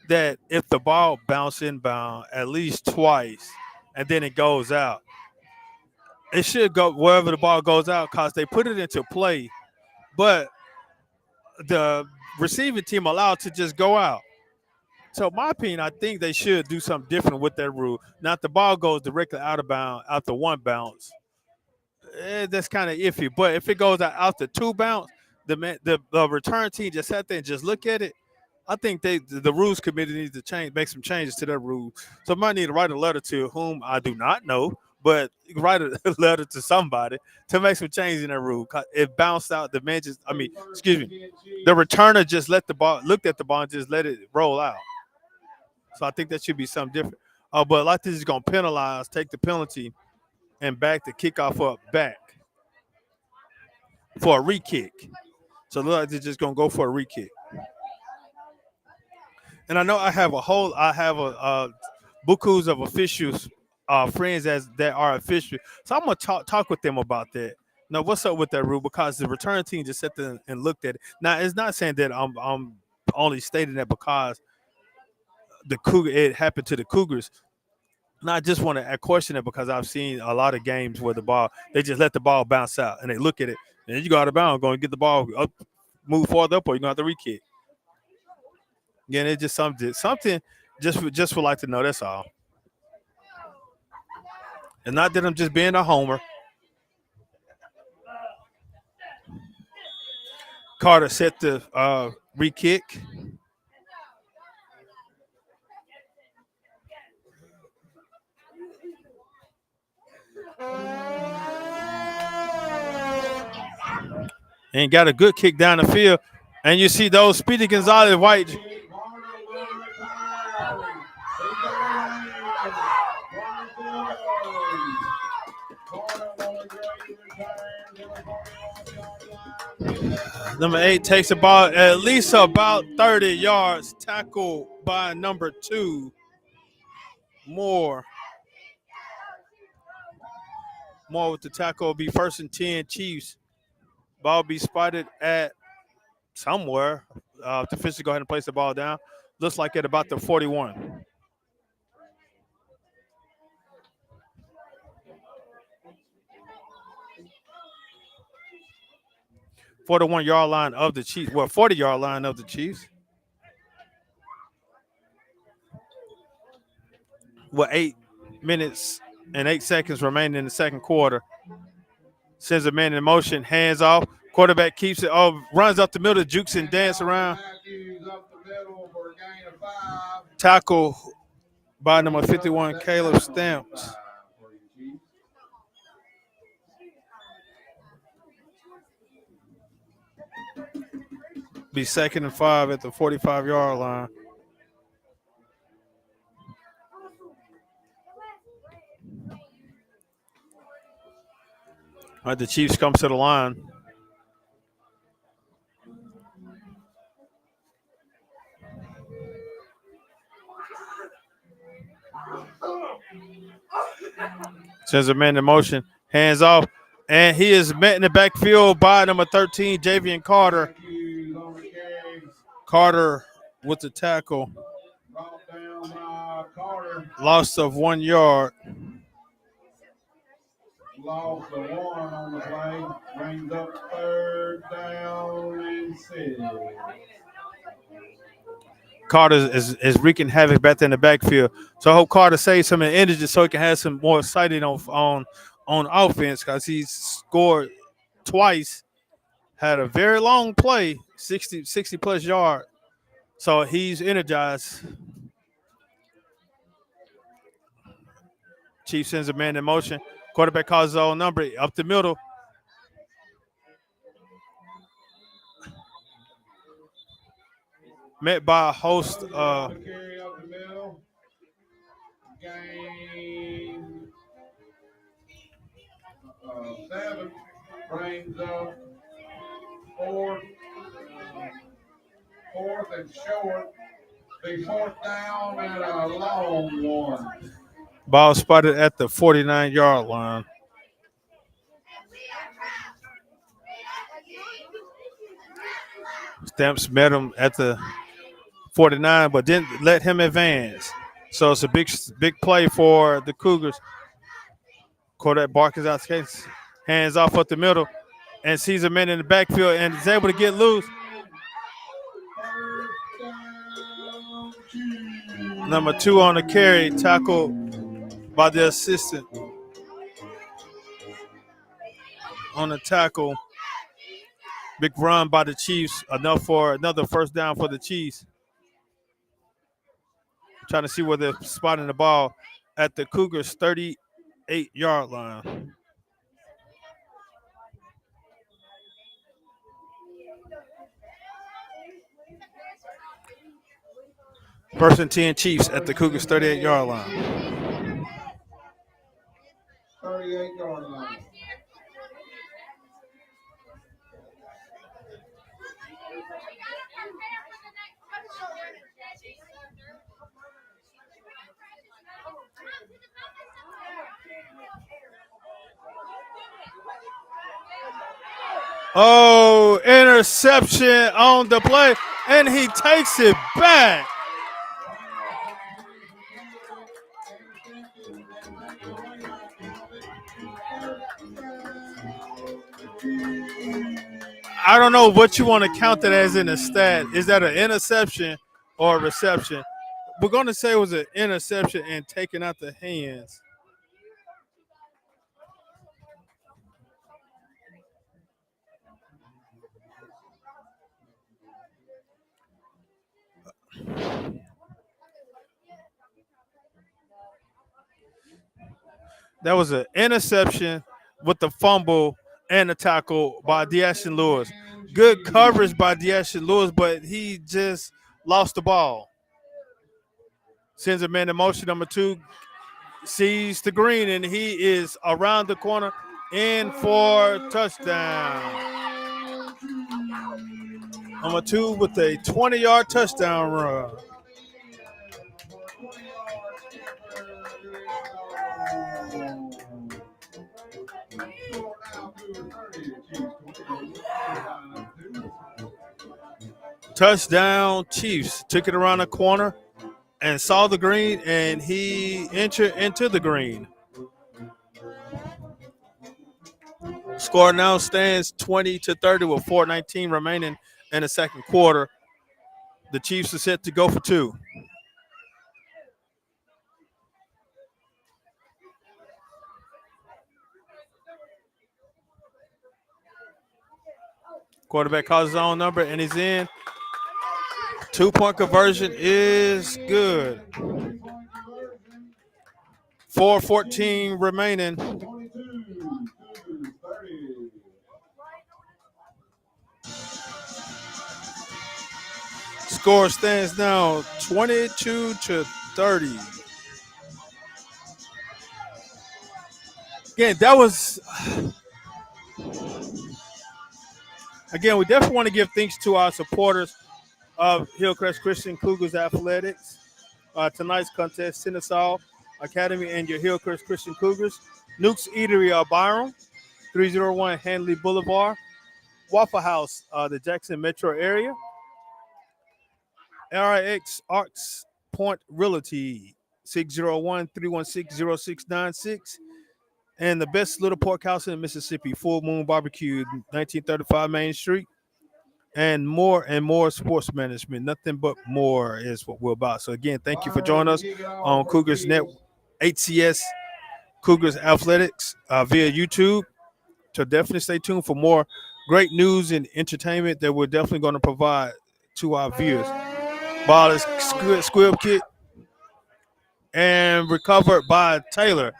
that if the ball bounces inbound at least twice and then it goes out, it should go wherever the ball goes out because they put it into play, but the receiving team allowed to just go out. So, in my opinion, I think they should do something different with that rule. Now, if the ball goes directly out of bounds, out the one bounce, that's kind of iffy. But if it goes out the two bounce, the return team just sat there and just look at it. I think the rules committee needs to change, make some changes to that rule. So, I might need to write a letter to whom I do not know, but write a letter to somebody to make some changes in that rule. It bounced out. The returner just looked at the ball and just let it roll out. So I think that should be something different. But like this is going to penalize, take the penalty, and back the kickoff up back for a re-kick. So it looks like they're just going to go for a re-kick. And I know I have bukus of officials, friends that are officials. So I'm going to talk with them about that. Now, what's up with that rule? Because the return team just sat there and looked at it. Now, it's not saying that I'm only stating that because it happened to the Cougars. And I just want to question it because I've seen a lot of games where they just let the ball bounce out and they look at it and you go out of bounds, going to get the ball up, move farther up, or you're going to have to re-kick. Again, it's just something just would like to know. That's all. And not that I'm just being a homer. Carter set the re-kick. And got a good kick down the field. And you see those Speedy Gonzalez white. Number 8 takes the ball at least about 30 yards. Tackled by number 2. Moore with the tackle will be 1st and 10 Chiefs. Ball be spotted at somewhere. The official go ahead and place the ball down. Looks like at about the 41. 41-yard line of the Chiefs. Well, 40-yard line of the Chiefs. With 8 minutes and 8 seconds remaining in the second quarter. Sends a man in motion, hands off. Quarterback keeps it. Oh, runs up the middle, jukes and dance around. Tackle by number 51, Caleb Stamps. Be 2nd and 5 at the 45-yard line. All right, the Chiefs come to the line. Sends a man in motion, hands off, and he is met in the backfield by number 13, Javian Carter. Carter with the tackle. Loss of 1 yard. Loss of 1 on the play. Brings up 3rd down and 6. Carter is wreaking havoc back there in the backfield. So I hope Carter saves some of the energy so he can have some more exciting on offense because he's scored twice, had a very long play, 60 plus yard. So he's energized. Chief sends a man in motion. Quarterback calls his own number up the middle. Met by a host. Carry up the middle. Game 7 brings up 4th and short. Be 4th down and a long one. Ball spotted at the 49-yard line. Stamps met him at the 49, but didn't let him advance. So it's a big play for the Cougars. Quarterback Barker's out the case, hands off up the middle, and sees a man in the backfield and is able to get loose. Number 2 on the carry, tackled by the assistant. On the tackle, big run by the Chiefs, enough for another 1st down for the Chiefs. Trying to see where they're spotting the ball at the Cougars' 38-yard line. First and 10 Chiefs at the Cougars' 38-yard line. 38-yard line. Oh, interception on the play, and he takes it back. I don't know what you want to count that as in a stat. Is that an interception or a reception? We're going to say it was an interception and taken out the hands. That was an interception with the fumble and a tackle by D'Ashton Lewis. Good coverage by D'Ashton Lewis, but he just lost the ball. Sends a man in motion. Number 2 sees the green, and he is around the corner in for touchdown. Number 2 with a 20-yard touchdown run. Touchdown Chiefs. Took it around the corner and saw the green, and he entered into the green. Score now stands 20-30 with 4:19 remaining in the second quarter. The Chiefs are set to go for 2. Quarterback calls his own number, and he's in. 2-point conversion is good. 4:14 remaining. Score stands now 22-30. Again, we definitely want to give thanks to our supporters of Hillcrest Christian Cougars Athletics. Tonight's contest, Tensas Academy and your Hillcrest Christian Cougars. Nuke's Eatery of Byram, 301 Hanley Boulevard. Waffle House, the Jackson metro area. RIX Arts Point Realty, 601-316-0696. And the best little pork house in Mississippi, Full Moon Barbecue, 1935 Main Street. And more sports management. Nothing but more is what we're about. So, again, thank you for joining us on Cougars Net, HCS Cougars Athletics via YouTube. So definitely stay tuned for more great news and entertainment that we're definitely going to provide to our viewers. Ball is squib kick and recovered by Taylor.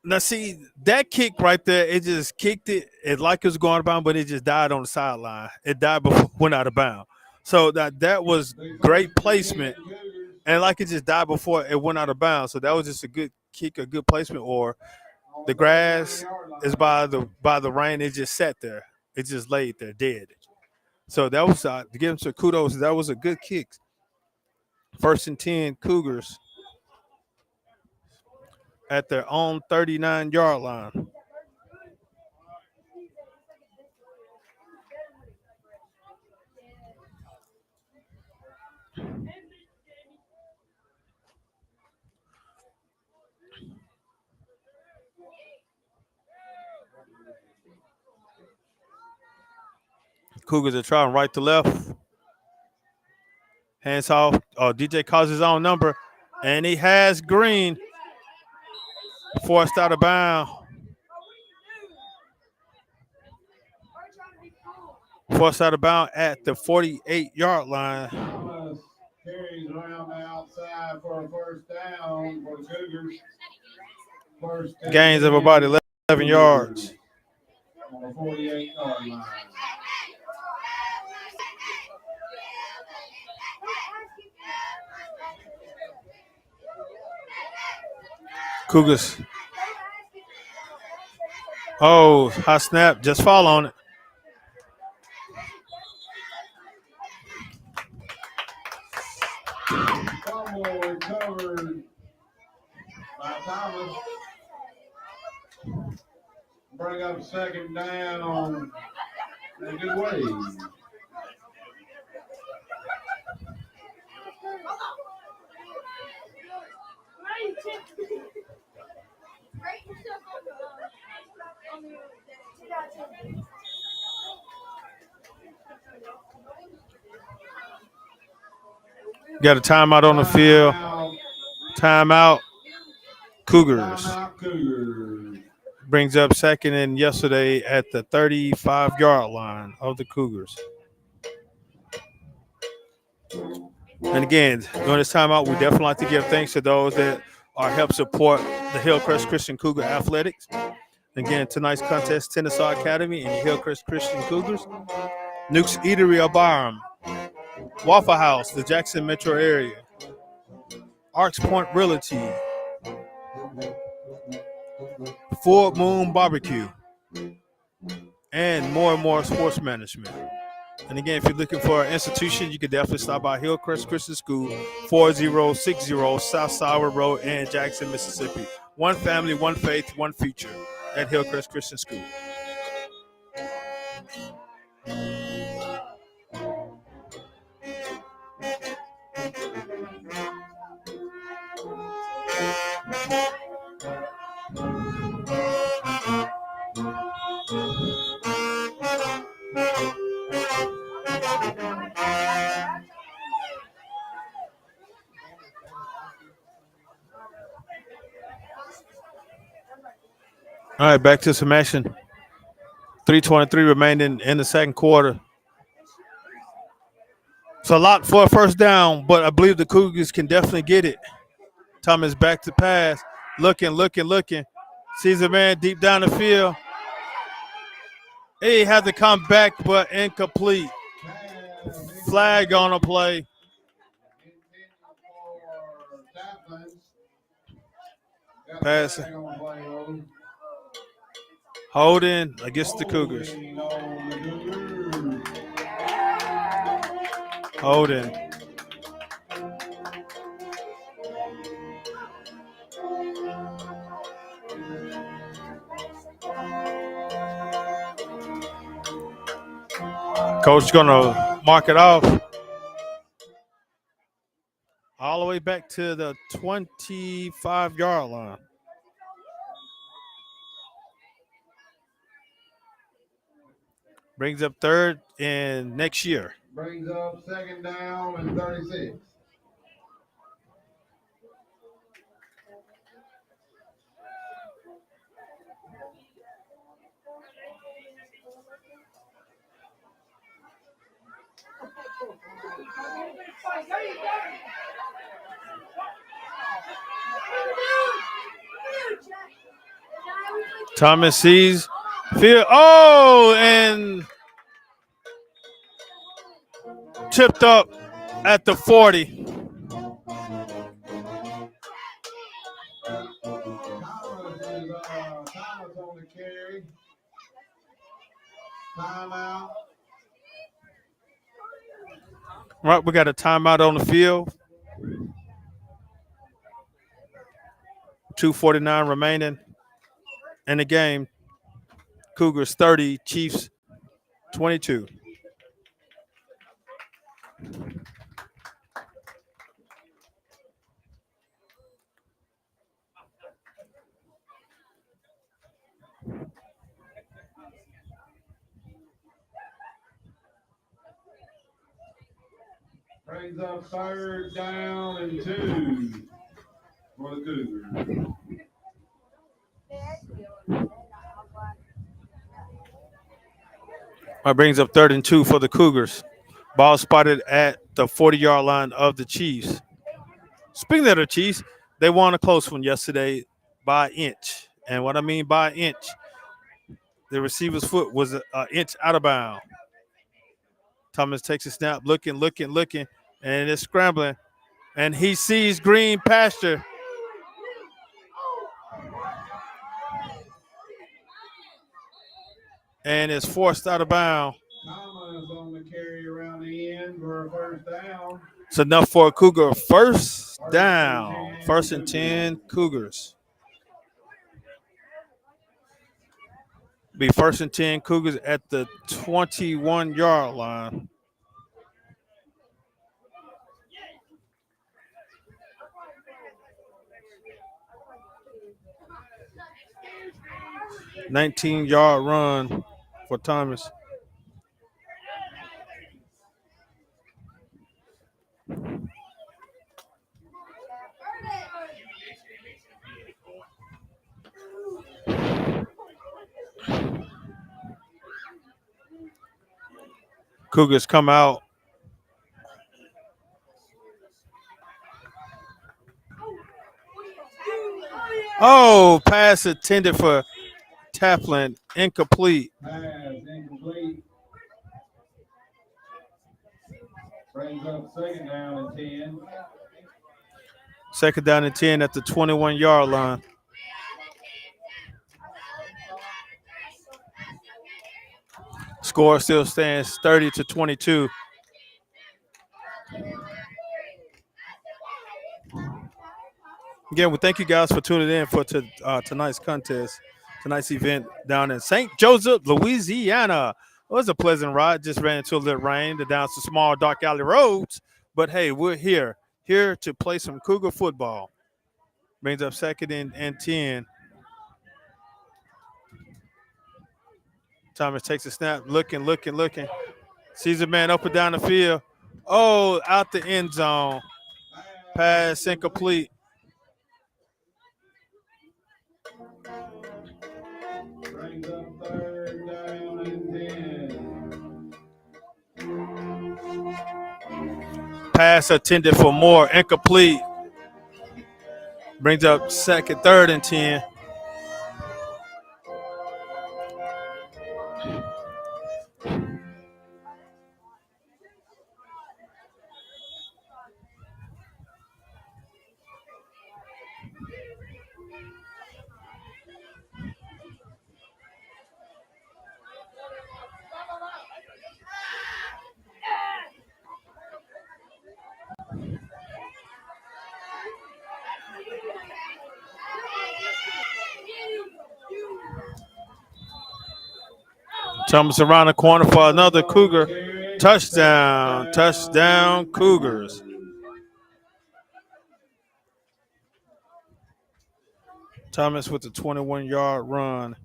Now, see, that kick right there, it just kicked it like it was going out of bounds, but it just died on the sideline. It died before it went out of bounds. So that was great placement, and like it just died before it went out of bounds. So that was just a good kick, a good placement. Or the grass is by the rain, it just sat there. It just laid there dead. So that was to give him some kudos. That was a good kick. 1st and 10 Cougars at their own 39-yard line. Cougars are trying right to left. Hands off. DJ calls his own number, and he has green. Forced out of bounds. Forced out of bounds at the 48-yard line. Thomas carries around the outside for a first down for the Cougars. Gains of about 11 yards. On the 48-yard line. Cougars. Oh, high snap. Just fall on it. Fumble recovered by Thomas. Bring up 2nd down in a good way. Got a timeout on the field. Timeout. Cougars. Brings up 2nd and yesterday at the 35-yard line of the Cougars. And again, during this timeout, we definitely like to give thanks to those that are help support the Hillcrest Christian Cougar Athletics. Again, tonight's contest, Tensas Academy and Hillcrest Christian Cougars. Nuke's Eatery of Byram. Waffle House, the Jackson metro area. Arts Point Realty. Full Moon Barbecue. and more sports management. And again, if you're looking for an institution, you can definitely stop by Hillcrest Christian School, 4060 South Sour Road in Jackson, Mississippi. One family, one faith, one future at Hillcrest Christian School. All right, back to some action. 3:23 remaining in the second quarter. It's a lot for a first down, but I believe the Cougars can definitely get it. Thomas back to pass. Looking. Sees a man deep down the field. He had to come back, but incomplete. Flag on the play. Pass. Holding against the Cougars. Holding. Coach gonna mark it off. All the way back to the 25-yard line. Brings up third and next year. Brings up second down and 36. Thomas sees field. Oh, and tipped up at the 40. Thomas on the carry. Timeout. Right, we got a timeout on the field. 2:49 remaining in the game. Cougars 30, Chiefs 22. Brings up third down and 2 for the Cougars. That brings up 3rd and 2 for the Cougars. Ball spotted at the 40-yard line of the Chiefs. Speaking of the Chiefs, they won a close one yesterday by an inch. And what I mean by an inch, the receiver's foot was an inch out of bounds. Thomas takes a snap, looking, and is scrambling. And he sees green pasture. And is forced out of bounds. Thomas on the carry around the end for a first down. It's enough for a Cougar first down. 1st and 10 Cougars. Be 1st and 10 Cougars at the 21-yard line. $19-yard run for Thomas. Cougars come out. Oh, pass intended for Taplin, incomplete. Pass incomplete. Brings up second down and 10. 2nd down and 10 at the 21-yard line. Score still stands 30-22. Again, we thank you guys for tuning in for tonight's contest, tonight's event down in St. Joseph, Louisiana. It was a pleasant ride. Just ran into a little rain, down some small dark alley roads. But hey, we're here to play some Cougar football. Brings up second and 10. Thomas takes a snap, looking. Sees a man up and down the field. Oh, out the end zone. Pass incomplete. Brings up third down and 10. Pass intended for more, incomplete. Brings up third and 10. Thomas around the corner for another Cougar touchdown. Touchdown, Cougars. Thomas with the 21-yard run.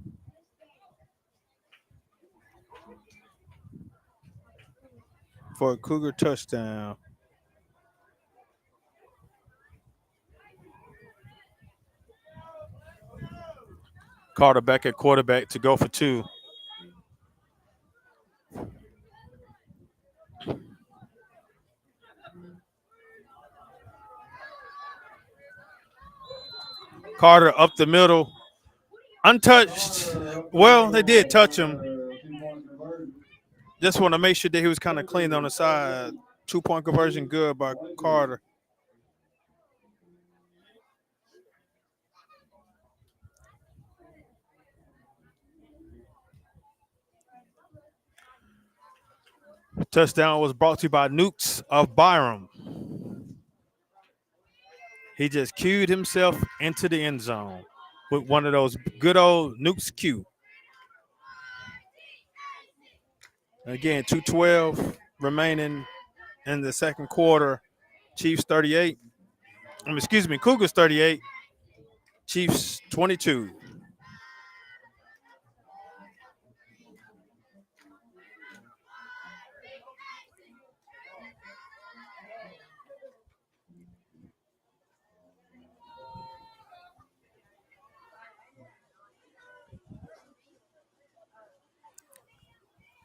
For a Cougar touchdown. Carter back at quarterback to go for two. Carter up the middle. Untouched. Well, they did touch him. Just want to make sure that he was kind of clean on the side. 2-point conversion good by Carter. Touchdown was brought to you by Nukes of Byram. He just cued himself into the end zone with one of those good old Nukes cue. Again, 2:12 remaining in the second quarter. Chiefs 38. Cougars 38. Chiefs 22.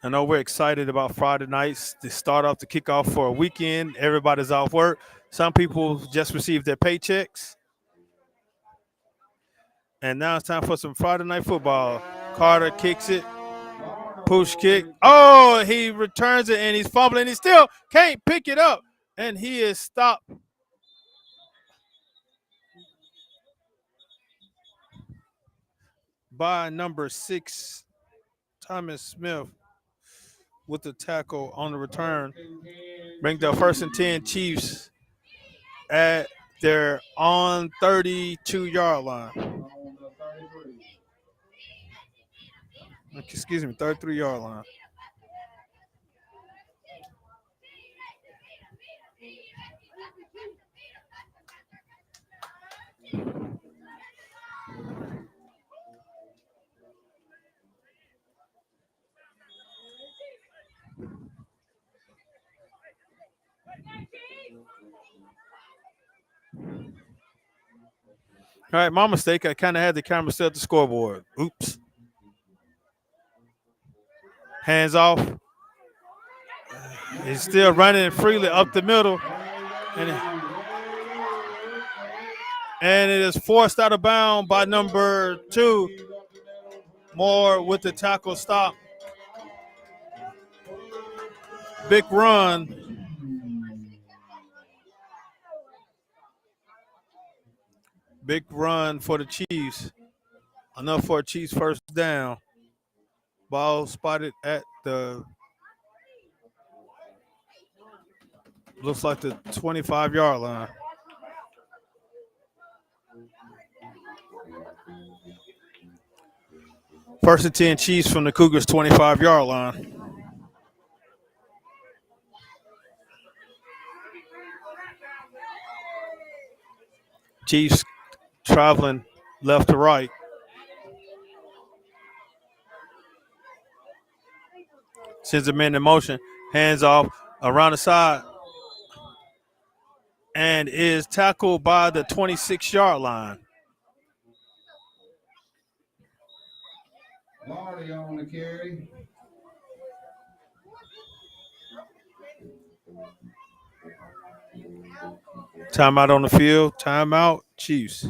I know we're excited about Friday nights to start off the kickoff for a weekend. Everybody's off work. Some people just received their paychecks. And now it's time for some Friday night football. Carter kicks it. Push kick. Oh, he returns it and he's fumbling. He still can't pick it up. And he is stopped by number 6, Thomas Smith, with the tackle on the return. Bring the 1st and 10 Chiefs at their on 32-yard line. Excuse me, 33-yard line. All right, my mistake. I kind of had the camera set at the scoreboard. Oops. Hands off. He's still running freely up the middle. And it is forced out of bounds by number 2. Moore with the tackle stop. Big run. Big run for the Chiefs. Enough for a Chiefs first down. Ball spotted at the looks like the 25-yard line. First and 10 Chiefs from the Cougars 25-yard line. Chiefs traveling left to right. Sends a man in motion, hands off around the side, and is tackled by the 26-yard line. Lardy on the carry. Timeout on the field. Timeout, Chiefs.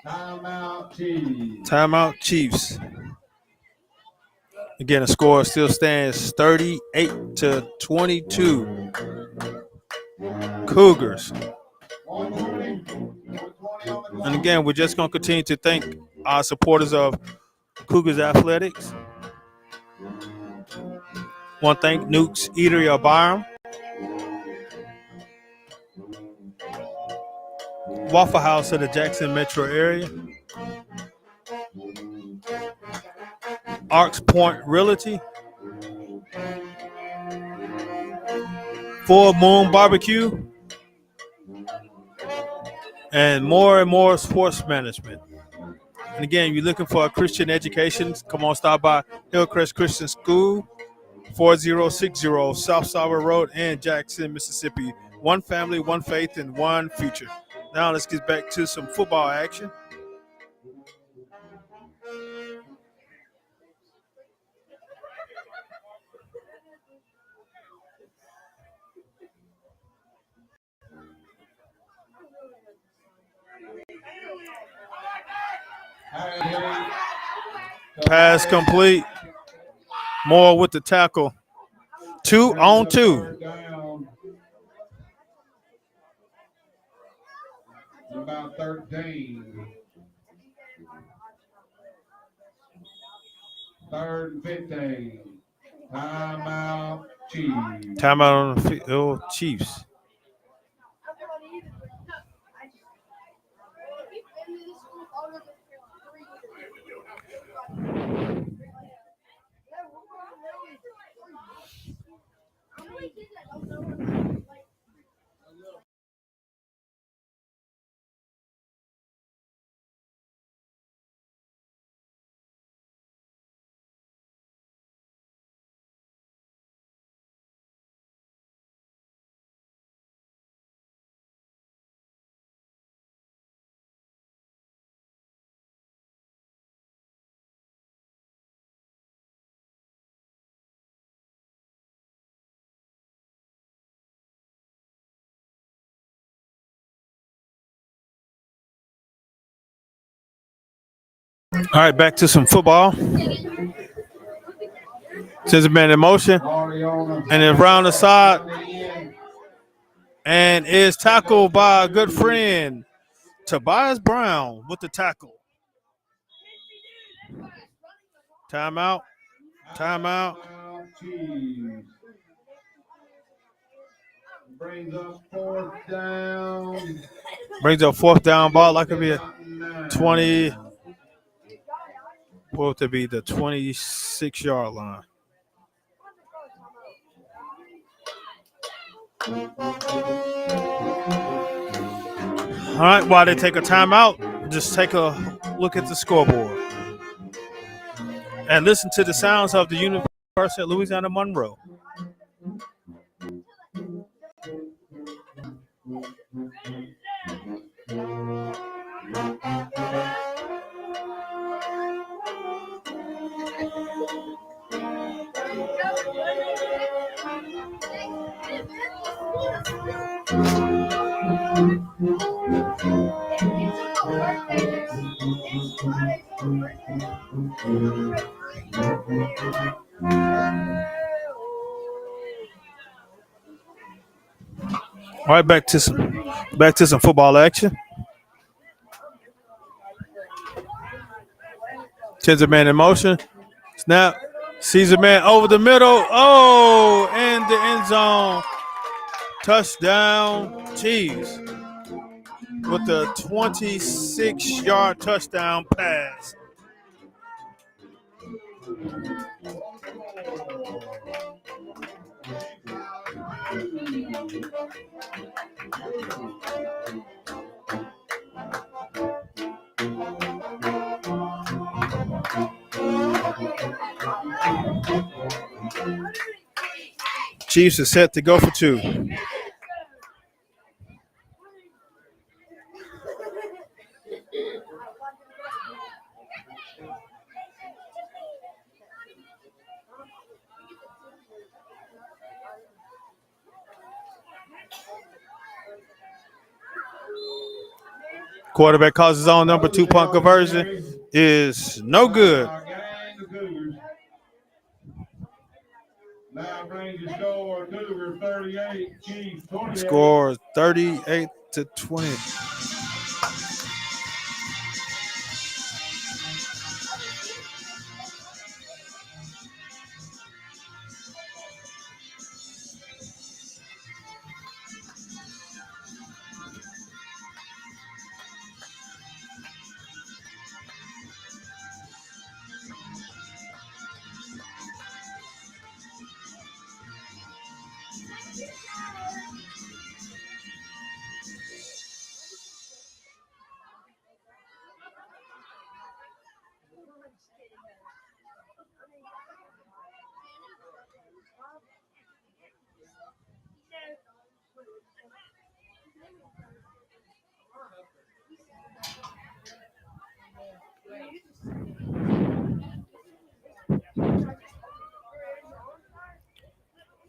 Timeout, Chiefs. Timeout, Chiefs. Again, the score still stands 38-22. Cougars. And again, we're just going to continue to thank our supporters of Cougars Athletics. Want to thank Nuke's Eatery of Byram, Waffle House of the Jackson metro area, Arcs Point Realty, Full Moon Barbecue, and more sports management. And again, you're looking for a Christian education, come on, stop by Hillcrest Christian School, 4060 South Sauber Road in Jackson, Mississippi. One family, one faith, and one future. Now let's get back to some football action. Pass complete. Moore with the tackle. 2 on 2. About 13. Third and 15. Timeout, Chiefs. Timeout on the field, Chiefs. All right, back to some football. Sends a man in motion, and then round the side, and is tackled by a good friend, Tobias Brown, with the tackle. Timeout. Timeout. Brings up fourth down. Brings up fourth down ball. Like it be a 20. What to be the 26-yard line. All right, while they take a timeout, just take a look at the scoreboard and listen to the sounds of the University of Louisiana Monroe. All All right, back to some football action. Tensas man in motion. Snap. Caesar man over the middle. Oh, and the end zone. Touchdown. Jeez. With the 26-yard touchdown pass. Chiefs are set to go for two. Quarterback calls his own number 2 punt conversion is no good. Now brings the score Cougars 38, Chiefs 28. Score 38-20.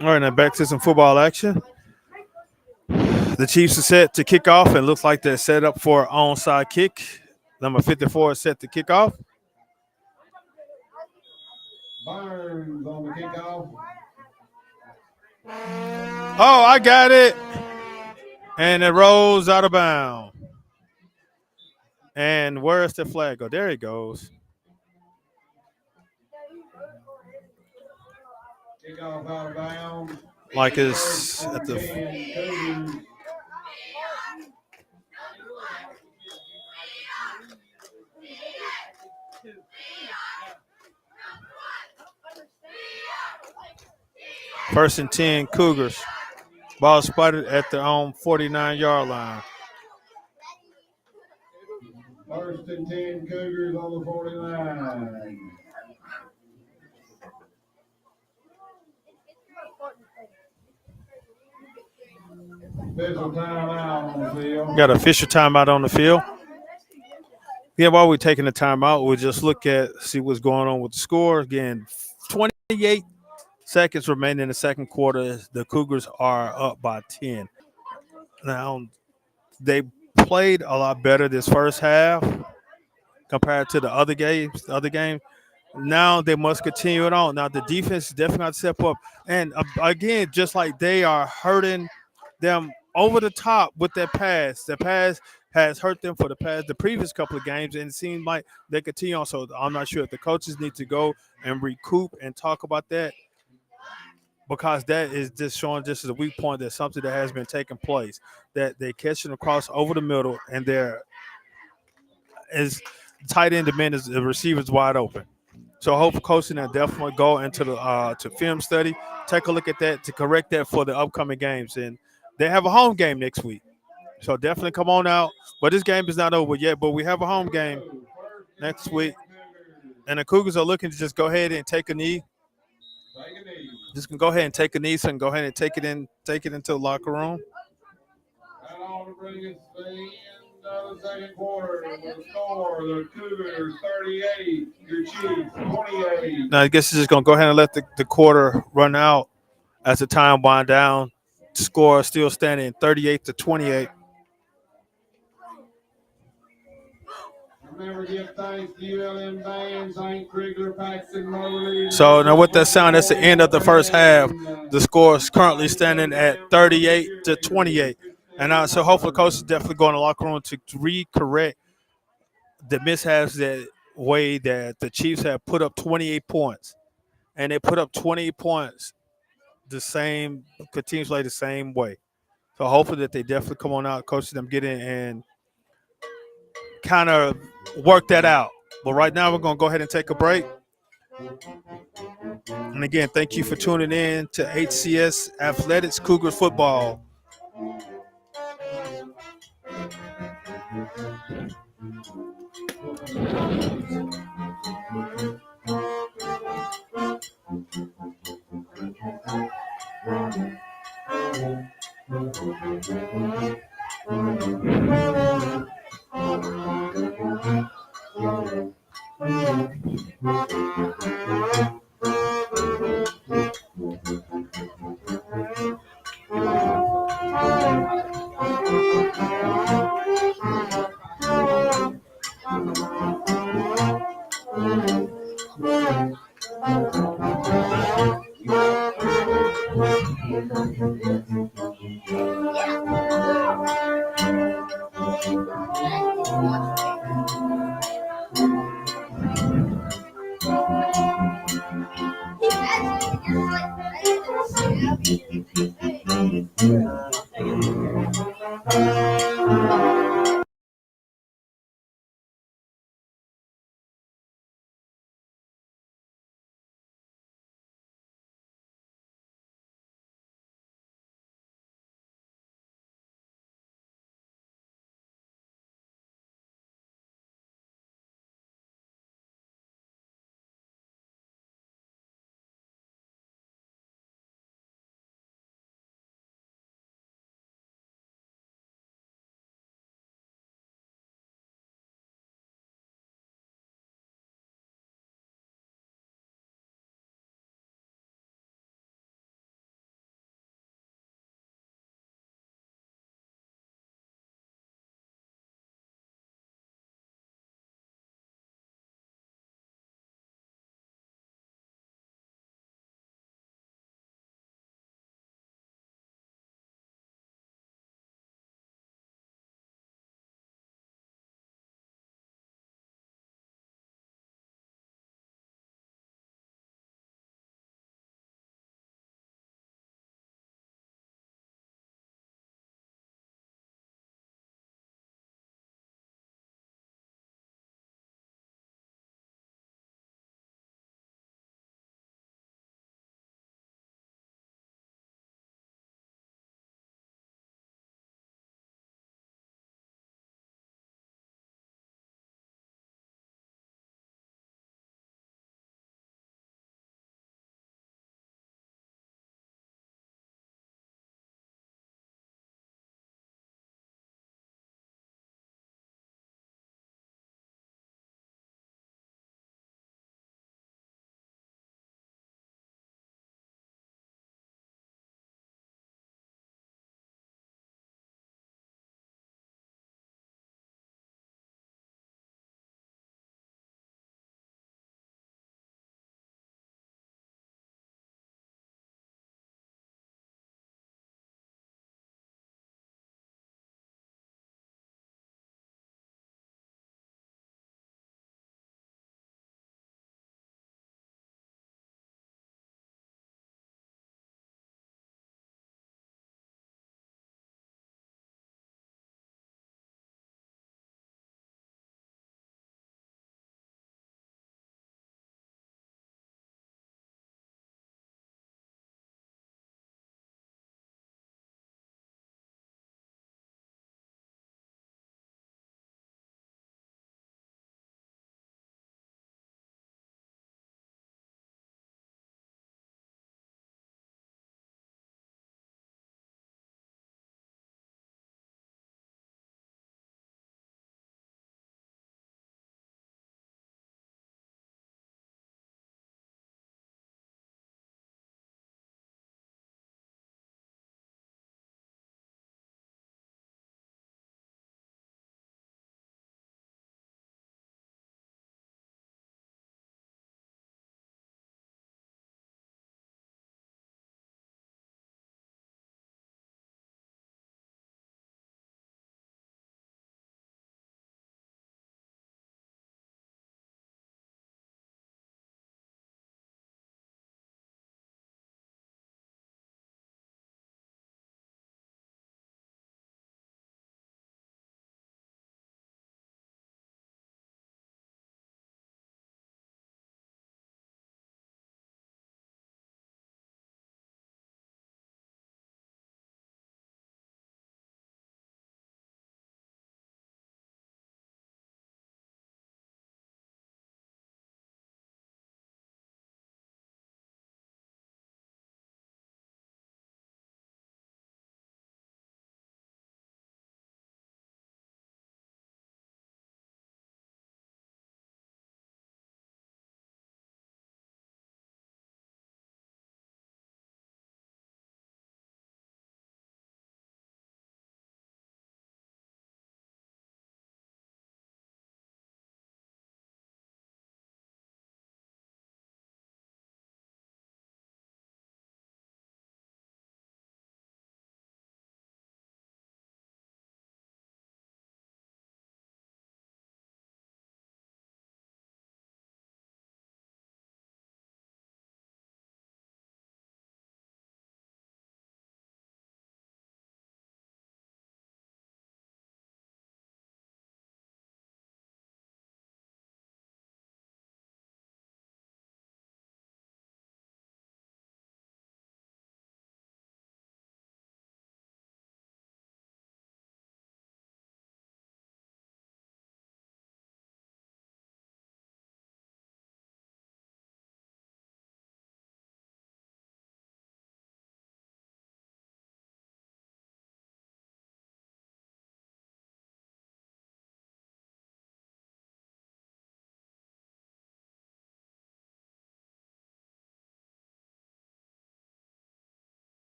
All right, now back to some football action. The Chiefs are set to kick off and looks like they're set up for an onside kick. Number 54 is set to kick off. Burns on the kickoff. Oh, I got it. And it rolls out of bounds. And where's the flag go? There it goes. Kickoff out of bounds. Like it's at the first and 10 Cougars. Ball spotted at their own 49-yard line. First and 10 Cougars on the 49. Official timeout on the field. Got official timeout on the field. Yeah, while we're taking the timeout, we'll just see what's going on with the score. Again, 28 seconds remaining in the second quarter. The Cougars are up by 10. Now, they played a lot better this first half compared to the other games. Now they must continue it on. Now the defense is definitely got to step up. And again, just like they are hurting them over the top with their pass. The pass has hurt them for the previous couple of games, and it seems like they continue on. So I'm not sure if the coaches need to go and recoup and talk about that, because that is just showing just as a weak point that something that has been taking place, that they're catching across over the middle and there is tight end demand is the receivers wide open. So I hope coaching and definitely go into the to film study, take a look at that to correct that for the upcoming games. And they have a home game next week. So definitely come on out. But this game is not over yet, but we have a home game next week. And the Cougars are looking to just go ahead and take a knee. Just can go ahead and take a knee and go ahead and take it into the locker room. And on to bring us to the end of the second quarter. The score, the Cougars 38, your Chiefs 28. Now I guess it's just gonna go ahead and let the quarter run out as the time wind down. Score still standing 38-28. Remember, give thanks to ULM Bands, St. Krigler, Paxton, Moberly. So now with that sound, that's the end of the first half. The score is currently standing at 38-28. And so hopefully coach is definitely going to the locker room to recorrect the mishaps that way that the Chiefs have put up 28 points. And they put up 28 points the same, continuously the same way. So hopefully that they definitely come on out, coach them get in and kind of work that out. But right now we're going to go ahead and take a break. And again, thank you for tuning in to HCS Athletics Cougars Football.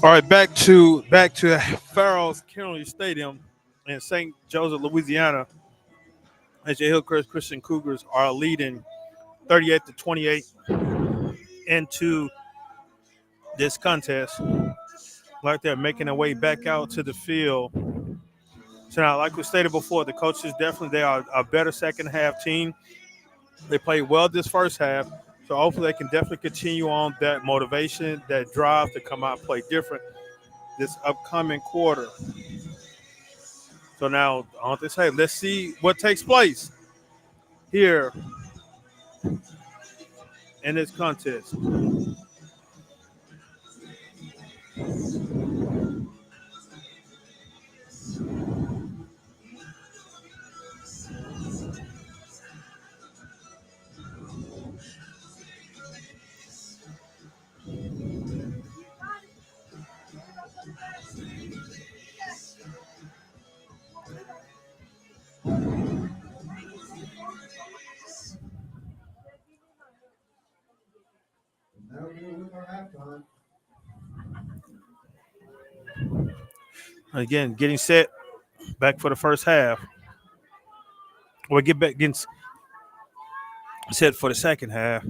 All right, back to Farrell's Kennedy Stadium in St. Joseph, Louisiana. As your Hillcrest Christian Cougars are leading 38-28 into this contest. Like they're making their way back out to the field. So now, like we stated before, the coaches they are a better second half team. They played well this first half, so hopefully they can definitely continue on that motivation, that drive to come out and play different this upcoming quarter. So now, on this, hey, let's see what takes place here in this contest. That'll do it with our halftime. Again, getting set back for the first half. Or getting set for the second half.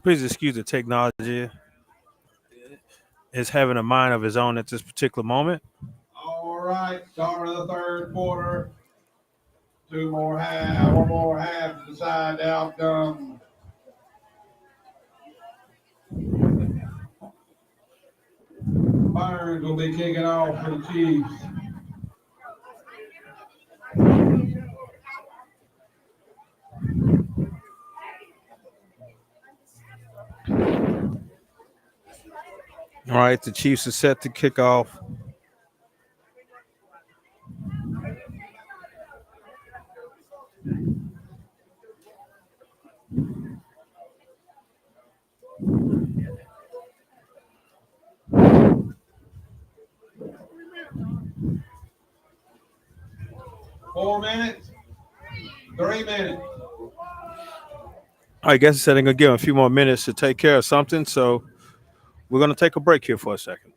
Please excuse the technology. Is having a mind of his own at this particular moment. All right, start of the third quarter. One more half to decide the outcome. Burns will be kicking off for the Chiefs. All right, the Chiefs are set to kick off. Four minutes, 3 minutes. I guess I said I'm gonna give him a few more minutes to take care of something, so we're gonna take a break here for a second.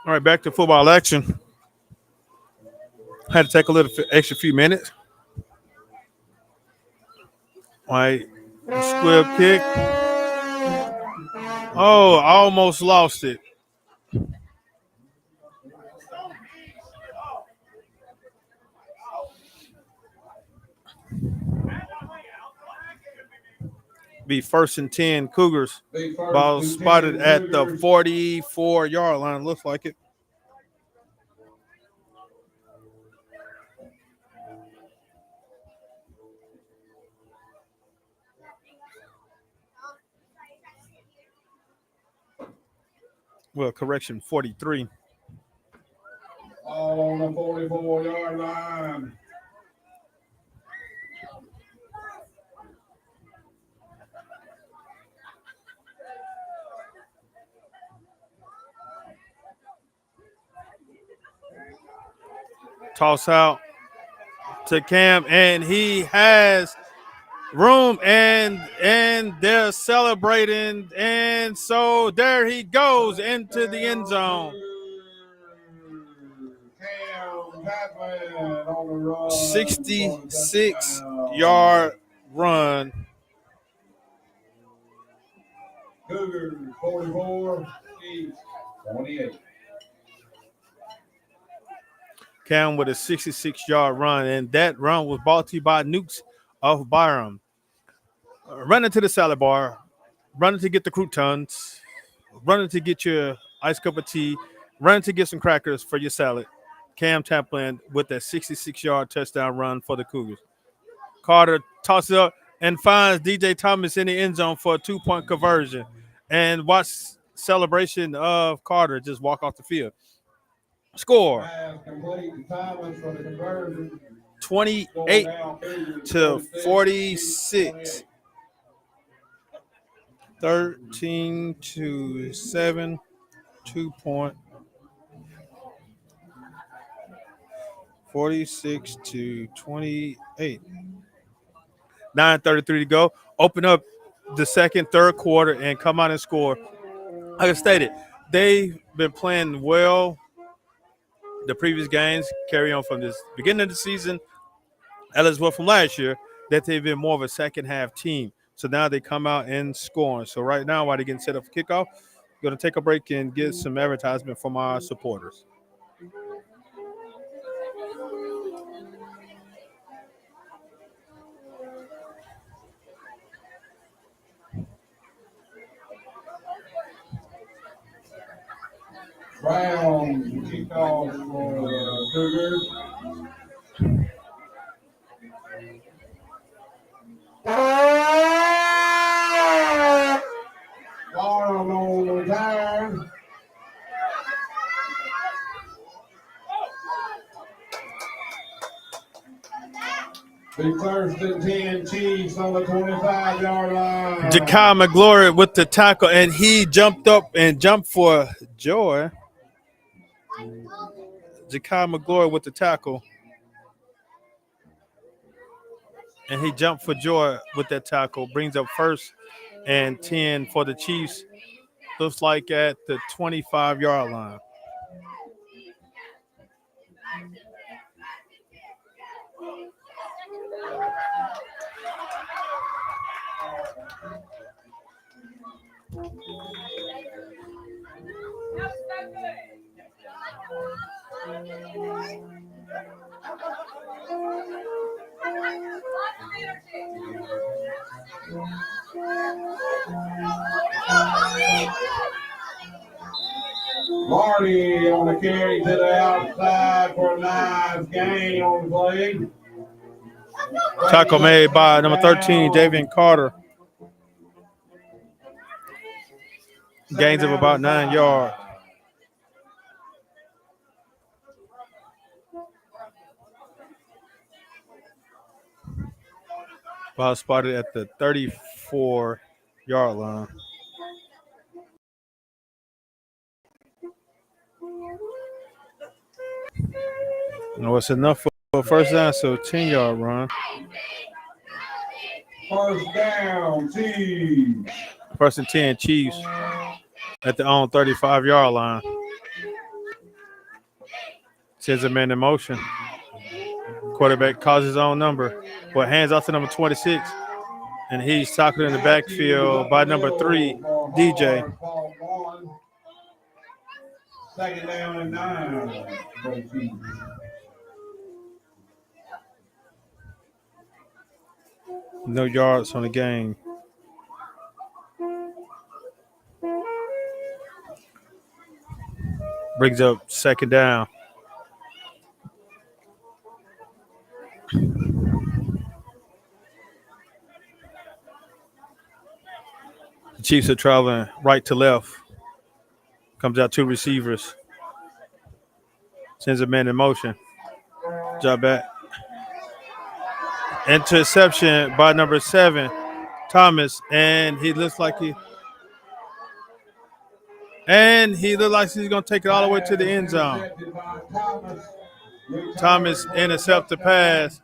All right, back to football action. Had to take a little extra few minutes. All right, squib kick. Oh, I almost lost it. Be 1st and 10 Cougars. The first Ball and spotted 10 at the Cougars. 44-yard line. Looks like it. Well, correction, 43. All on the 44-yard line. Toss out to Cam, and he has room, and they're celebrating, and so there he goes into the end zone. Cam Kaplan on the run. 66-yard run. Cougars 44, Chiefs 28. Cam with a 66-yard run, and that run was brought to you by Nukes of Byram. Running to the salad bar, running to get the croutons, running to get your iced cup of tea, running to get some crackers for your salad. Cam Taplin with that 66-yard touchdown run for the Cougars. Carter tosses up and finds DJ Thomas in the end zone for a 2-point conversion. And watch celebration of Carter just walk off the field. Score. Pass complete to Thomas for the conversion. 28 to 46. 13 to 7. 2-point. 46 to 28. 9:33 to go. Open up the second, third quarter, and come out and score. Like I stated, they've been playing well. The previous games carry on from this beginning of the season, as well from last year, that they've been more of a second half team. So now they come out and scoring. So right now, while they're getting set up for kickoff, we're going to take a break and get some advertisement from our supporters. Brown kickoff for the Cougars. Barham on the return. The 1st and 10 Chiefs on the 25-yard line. Jakai McGlory with the tackle, and he jumped up and jumped for joy. Jakai McGlory with the tackle. And he jumped for joy with that tackle. Brings up 1st and 10 for the Chiefs. Looks like at the 25-yard line. Marty on the carry to the outside for a nice gain on the play. Tackle made by number 13, Davian Carter. Gains of about 9 yards. Ball spotted at the 34-yard line. No, it's enough for a first down, so 10-yard run. First down, Chiefs. 1st and 10 Chiefs at the own 35-yard line. Sends a man in motion. Quarterback calls his own number. But hands off to number 26. And he's tackled in the backfield by number 3, DJ. Second down and 9. No yards on the game. Brings up second down. The Chiefs are traveling right to left. Comes out 2 receivers. Sends a man in motion. Drop back. Interception by number 7, Thomas, and he looks like he's going to take it all the way to the end zone. Thomas intercept the pass.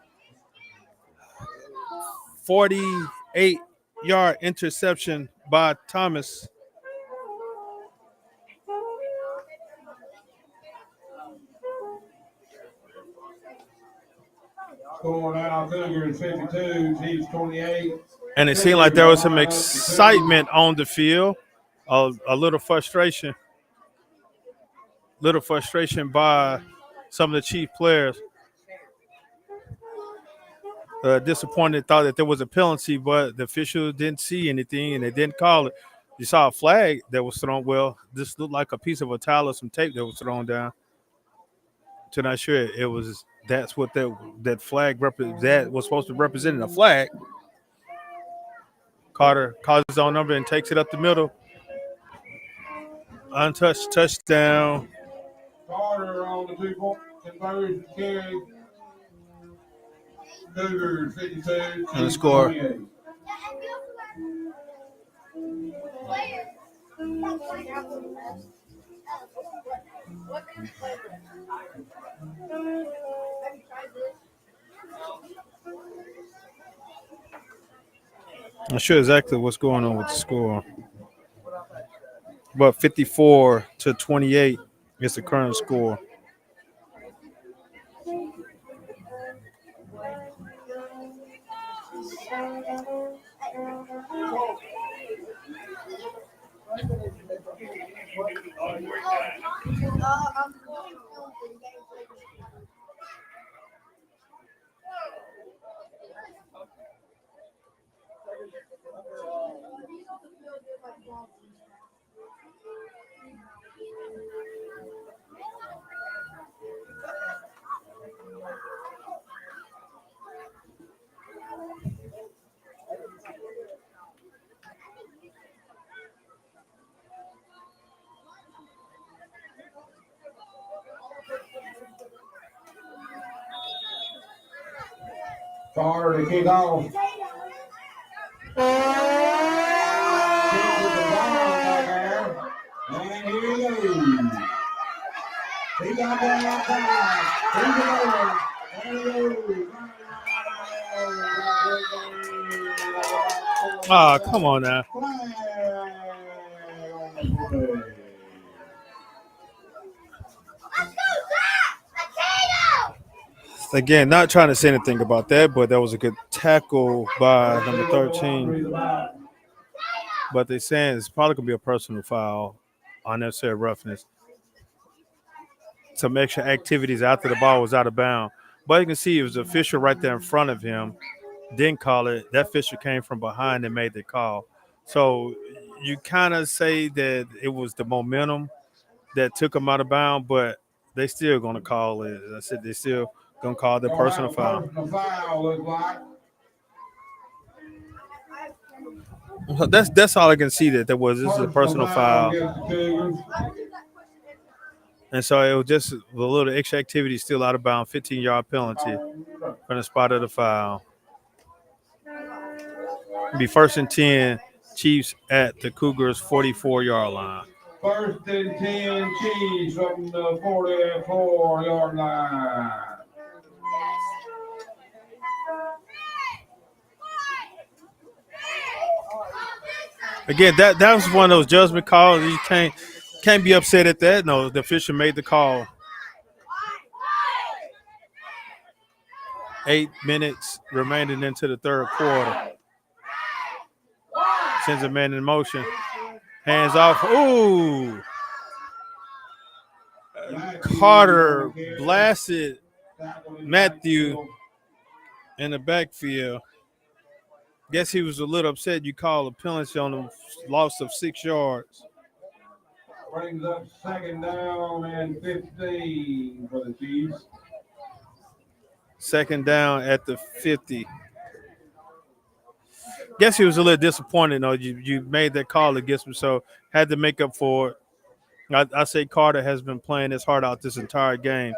48-yard interception by Thomas. Score now, Cougars 52, Chiefs 28. And it seemed like there was some excitement on the field, a little frustration by some of the Chief players. Disappointed, thought that there was a penalty, but the officials didn't see anything and they didn't call it. You saw a flag that was thrown. Well, this looked like a piece of a towel or some tape that was thrown down. So not sure it was. That's what that flag that was supposed to represent a flag. Carter calls his own number and takes it up the middle. Untouched touchdown. Carter on the 2-point conversion carry. Cougars 52. And the score. 28. I'm not sure exactly what's going on with the score. But 54-28 is the current score. Carter to kick off. Kick with the ball back there. And here he goes. He got that outside. He's over. Ah, come on now. Again, not trying to say anything about that, but that was a good tackle by number 13. But they're saying it's probably going to be a personal foul, unnecessary roughness. Some extra activities after the ball was out of bounds. But you can see it was an official right there in front of him. Didn't call it. That official came from behind and made the call. So you kind of say that it was the momentum that took him out of bounds, but they still going to call it. As I said, they still going to call the personal foul. Personal foul looks like. That's all I can see that there was. This is a personal foul. And so it was just a little extra activity still out of bounds, 15-yard penalty from the spot of the foul. It'll be 1st and 10, Chiefs at the Cougars' 44-yard line. 1st and 10, Chiefs from the 44-yard line. Again, that was one of those judgment calls. You can't be upset at that. No, the official made the call. 8 minutes remaining into the third quarter. Sends a man in motion. Hands off. Ooh. Carter blasted Matthew in the backfield. Guess he was a little upset. You call a penalty on him, loss of 6 yards. Brings up second down and 15 for the Chiefs. Second down at the 50. Guess he was a little disappointed. Though you made that call against him, so had to make up for it. I say Carter has been playing his heart out this entire game,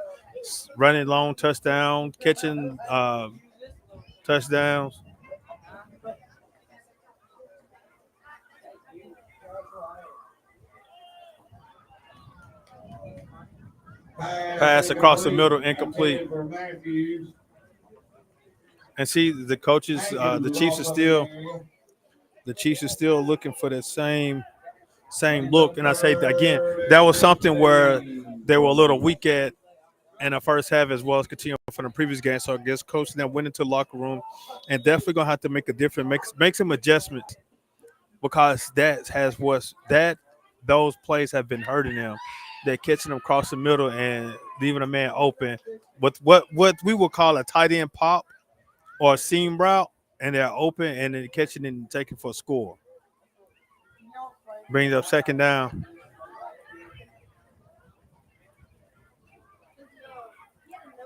running long touchdown, catching touchdowns. Pass across the middle, incomplete. And see, the coaches, the Chiefs are still looking for that same look. And I say again, that was something where they were a little weak at in the first half, as well as continuing from the previous game. So I guess coach now went into the locker room and definitely gonna have to make a difference, make some adjustments, because those plays have been hurting them. They're catching them across the middle and leaving a man open with what we would call a tight end pop or a seam route, and they're open and then catching it and taking for a score. Brings up second down.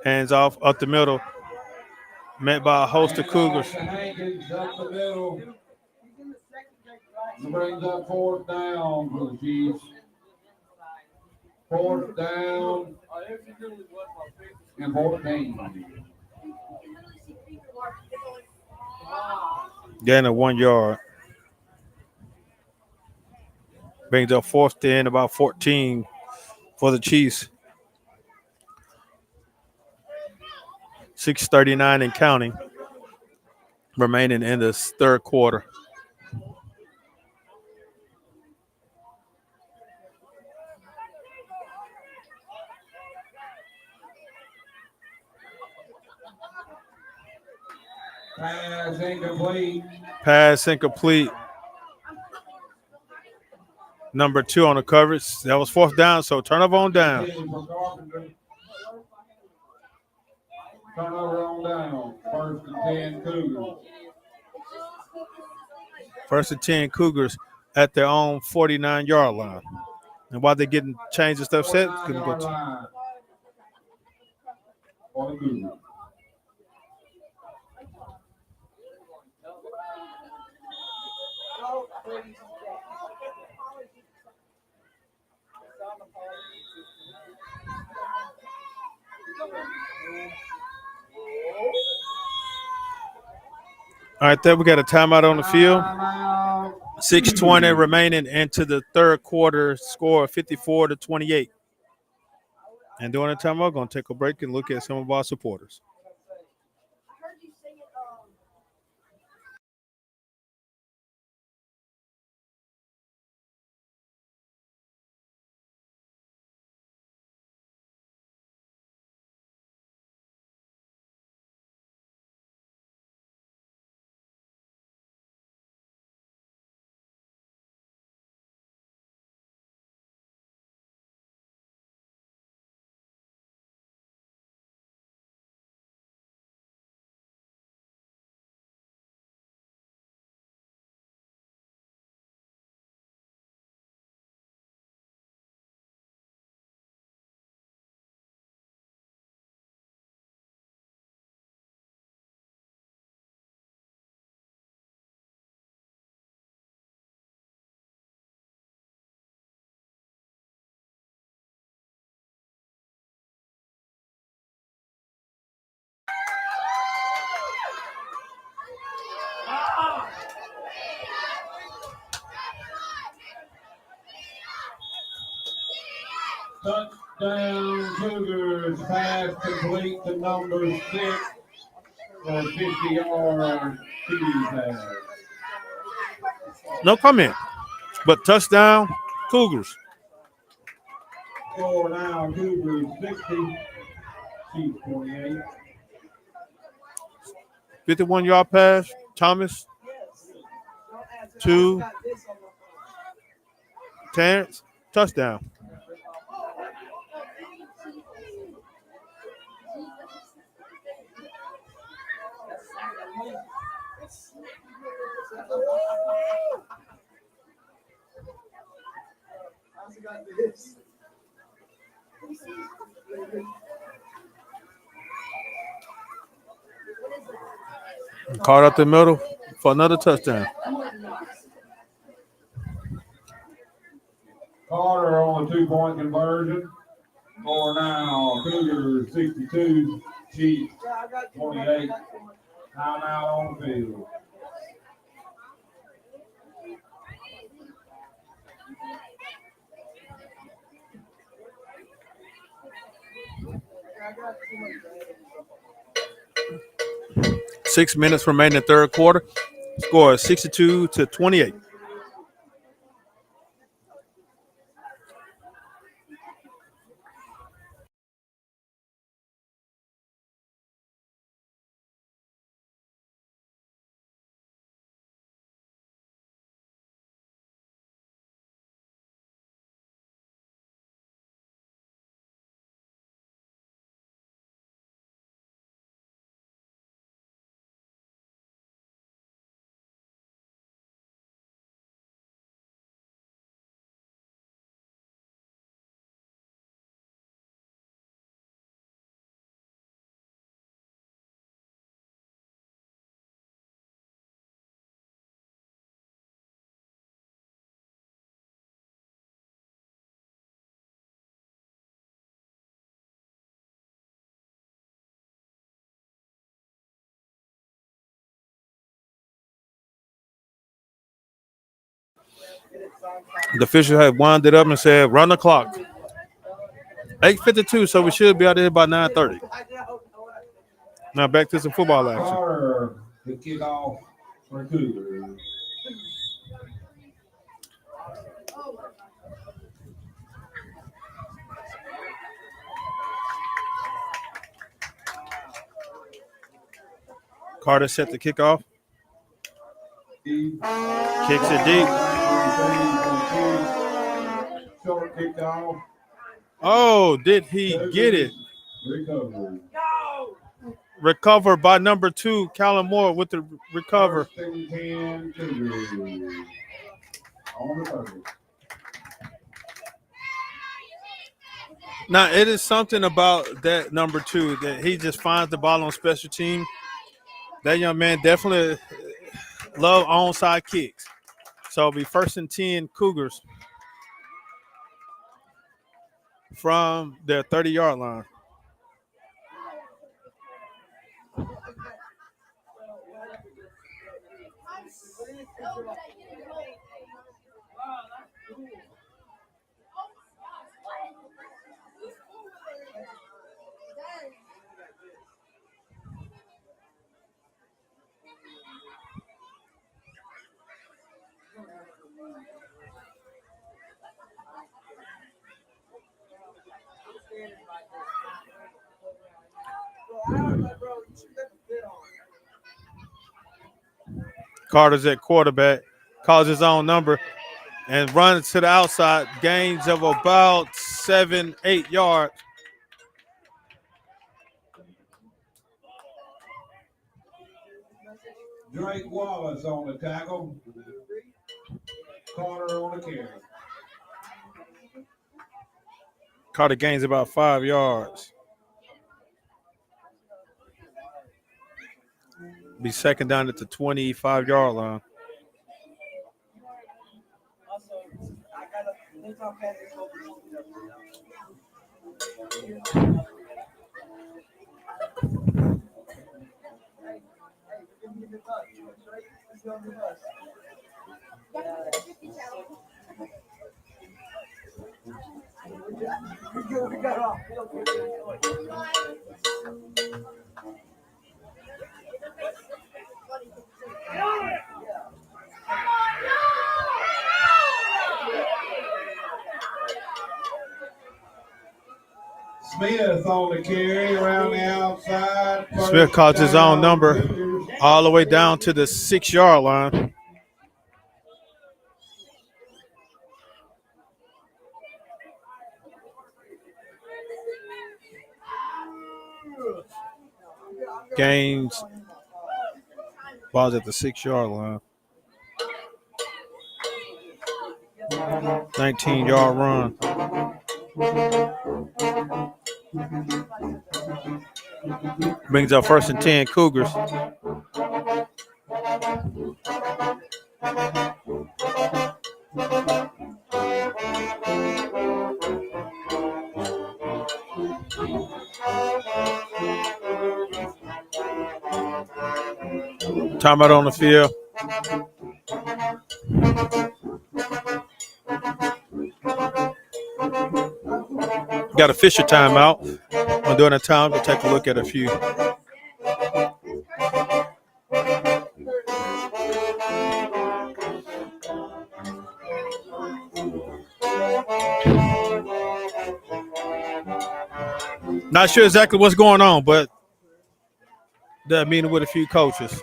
Hands off up the middle. Met by a host of Cougars. Hankins up the middle. Brings up fourth down for the Chiefs. Fourth down and 14. Gain of 1 yard. Brings up fourth and about 14 for the Chiefs. 6:39 and counting remaining in this third quarter. Pass incomplete. Pass incomplete. Number 2 on the coverage. That was fourth down, so turnover on down. Turnover on down. First and 10 Cougars. First and 10 Cougars at their own 49-yard line. And while they're getting change and stuff set, couldn't go to. For the Cougars. All right, there we got a timeout on the field. 6:20 remaining into the third quarter. Score 54-28. And during the timeout, we're going to take a break and look at some of our supporters. Touchdown Cougars. Pass complete to number 6 for 50-yard TD pass. No comment, but touchdown Cougars. Score now Cougars 60, Chiefs 28. 51-yard pass. Thomas to Terrence. Touchdown. Caught up the middle for another touchdown. Carter on a 2-point conversion. Score now, Cougars 62, Chiefs 28. Timeout on the field. Six minutes remaining in the third quarter. Score 62-28. The official had wound it up and said, run the clock. 8:52, so we should be out of here by 9:30. Now back to some football action. Carter, the kickoff for Cougars. Carter set the kickoff. Kicks it deep. Short kickoff. Oh, did he get it? Recovery. Recover by number 2, Callum Moore with the recover. First and 10, Cougars. On the 30. Now, it is something about that number 2 that he just finds the ball on special team. That young man definitely love onside kicks. So it'll be first and 10 Cougars from their 30-yard line. Carter's at quarterback, calls his own number, and runs to the outside. Gains of about 7-8 yards. Drake Wallace on the tackle. Carter on the carry. Carter gains about 5 yards. Be second down at the 25-yard line. Smith on the carry around the outside. Smith calls his own number. all the way down to the 6-yard line. Gains. Ball's at the 6-yard line. 19-yard run. Brings up 1st and 10 Cougars. Timeout on the field. Got a Fisher timeout. During the time to take a look at a few. Not sure exactly what's going on, but that meeting with a few coaches.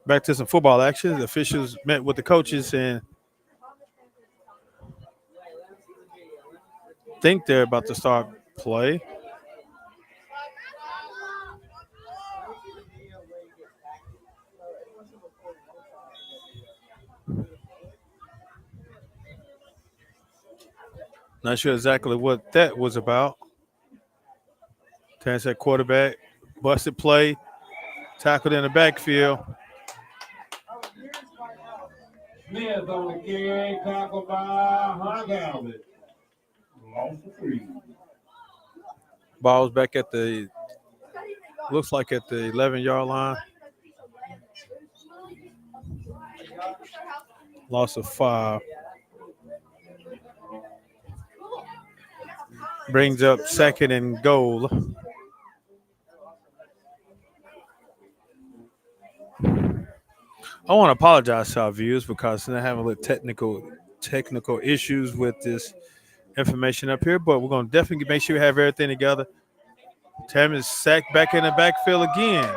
Back to some football action. The officials met with the coaches and think they're about to start play. Not sure exactly what that was about. Tensas quarterback, busted play, tackled in the backfield. Smith on the carry, tackled by Hunter Galvin. Lost for 3. Ball's back at the, looks like at the 11-yard line. Loss of 5. Brings up 2nd and goal. I want to apologize to our viewers because they're having a little technical issues with this information up here, but we're going to definitely make sure we have everything together. Tam is sacked back in the backfield again.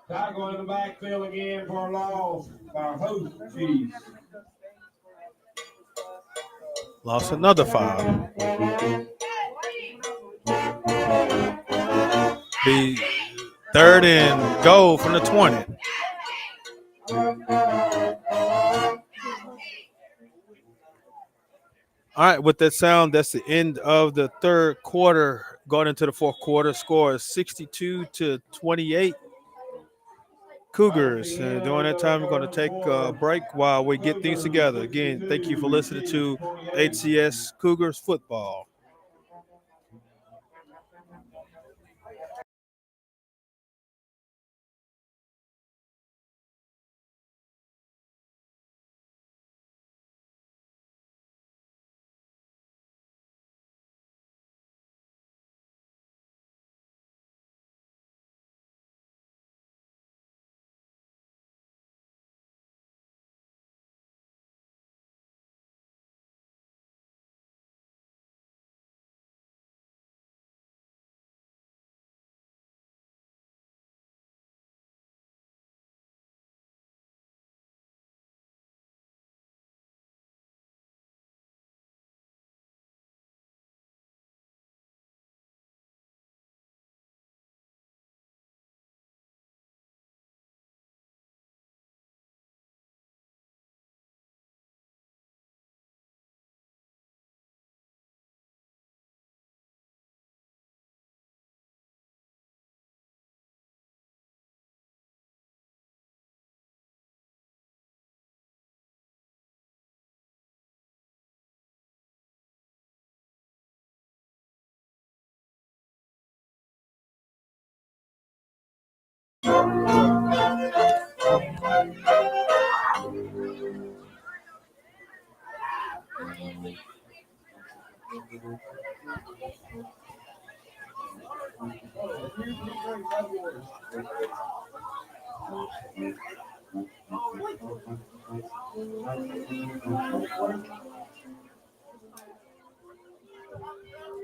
Tackle in the backfield again for a loss by Host Chiefs. Lost another 5. Be 3rd and goal from the 20. All right, with that sound, that's the end of the 3rd quarter. Going into the 4th quarter, score is 62-28. Cougars. During that time, we're going to take a break while we get things together. Again, thank you for listening to HCS Cougars Football.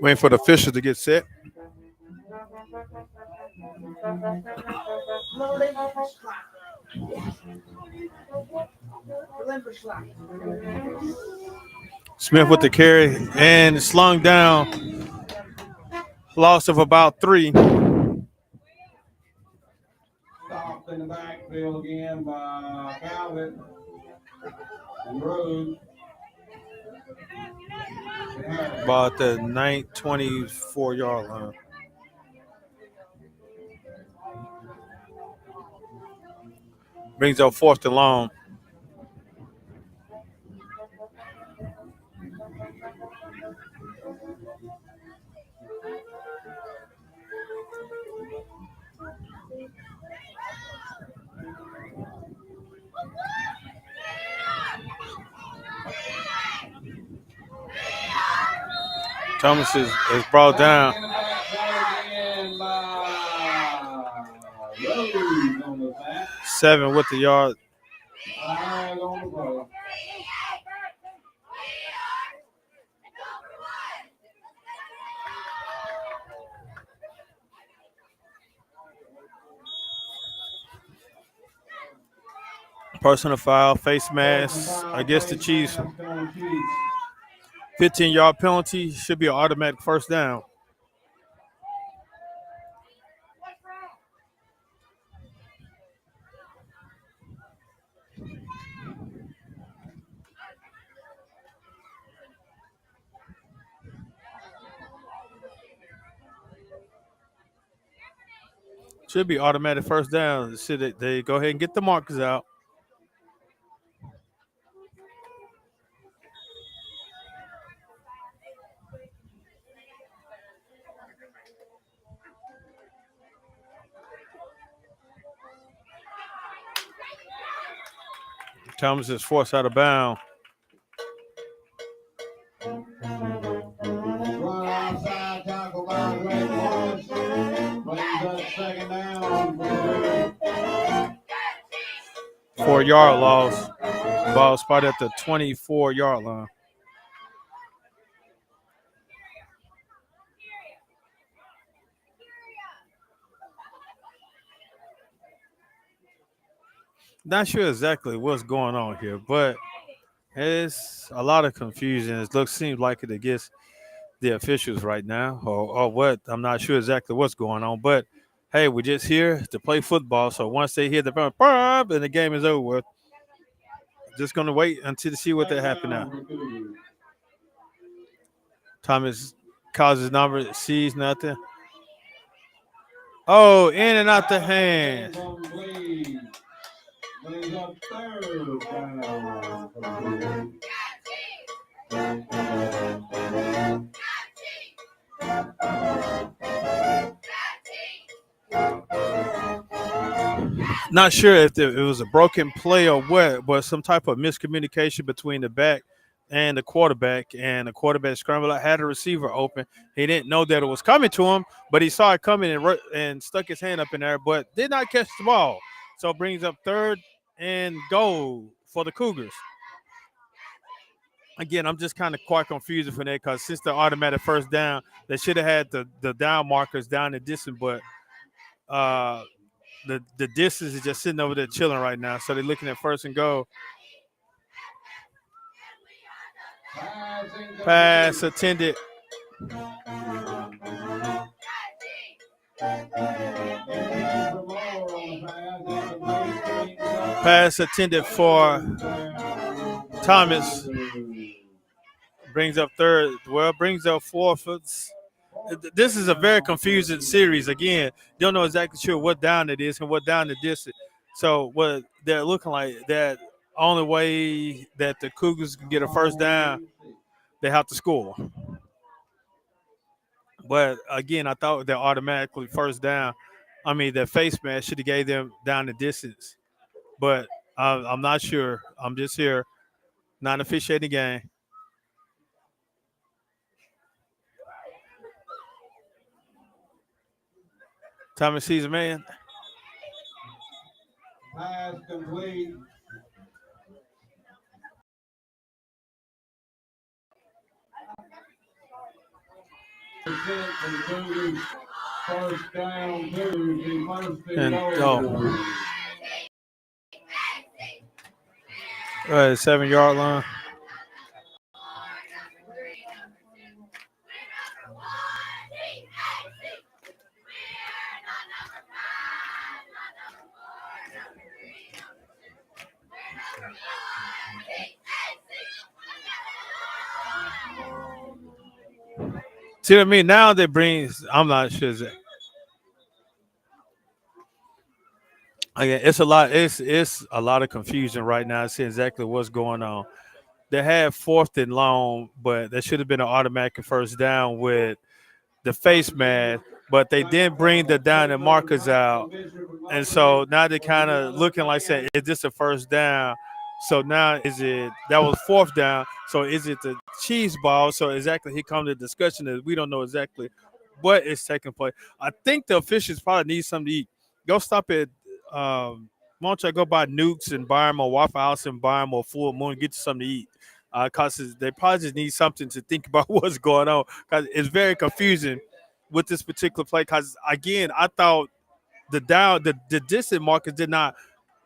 Waiting for the officials to get set. Smith with the carry and slung down. Loss of about 3. Stopped in the backfield again by Calvin and Rhodes. About the 24-yard line. Brings up 4th and long. Thomas is brought down. In the backfield again by Rhodes on the back. 7 with the yard. Flag on the play. Personal foul, face mask against the Chiefs. 15-yard penalty. Should be an automatic first down. Should be automatic first down. Should they go ahead and get the markers out? Thomas is forced out of bounds. Run outside, tackle by Ray Morris. Brings up second down. 4-yard loss. Ball spotted at the 24-yard line. Not sure exactly what's going on here, but it's a lot of confusion. It seems like it against the officials right now, or what. I'm not sure exactly what's going on, but hey, we're just here to play football. So once they hit the bump and the game is over, just gonna wait until to see what that happen now. Thomas calls his number, sees nothing. Oh, in and out the hand. Brings up third down. Not sure if it was a broken play or what, but some type of miscommunication between the back and the quarterback scrambled out, had a receiver open. He didn't know that it was coming to him, but he saw it coming and stuck his hand up in there, but did not catch the ball. So it brings up 3rd and goal for the Cougars. Again, I'm just kind of quite confused for that because since the automatic first down, they should have had the down markers down the distance, but the distance is just sitting over there chilling right now. So they're looking at 1st and goal. Pass attended. Pass attended for Thomas. Brings up 3rd. Well, brings up 4th. This is a very confusing series. Again, don't know exactly sure what down it is and what down the distance. So what they're looking like, that only way that the Cougars can get a first down, they have to score. But again, I thought that automatically first down, that face mask should have gave them down the distance. But I'm not sure. I'm just here, not officiating the game. Tommy sees a man. Pass complete. First down, Cougars, first and goal. 7-yard line. See what I mean? Now they bring. I'm not sure. Again, it's a lot. It's a lot of confusion right now. See exactly what's going on. They had 4th and long, but there should have been an automatic first down with the face mask. But they didn't bring the down and markers out, and so now they're kind of looking like saying, "Is this a first down?" So now is it that was 4th down? So is it the cheese ball? So exactly, here comes the discussion that we don't know exactly what is taking place. I think the officials probably need something to eat. Go stop at why don't you go buy Nukes and buy them or Waffle House and buy them or Full Moon, get you something to eat. Cause they probably just need something to think about what's going on. Cause it's very confusing with this particular play. Cause again, I thought the distance markers did not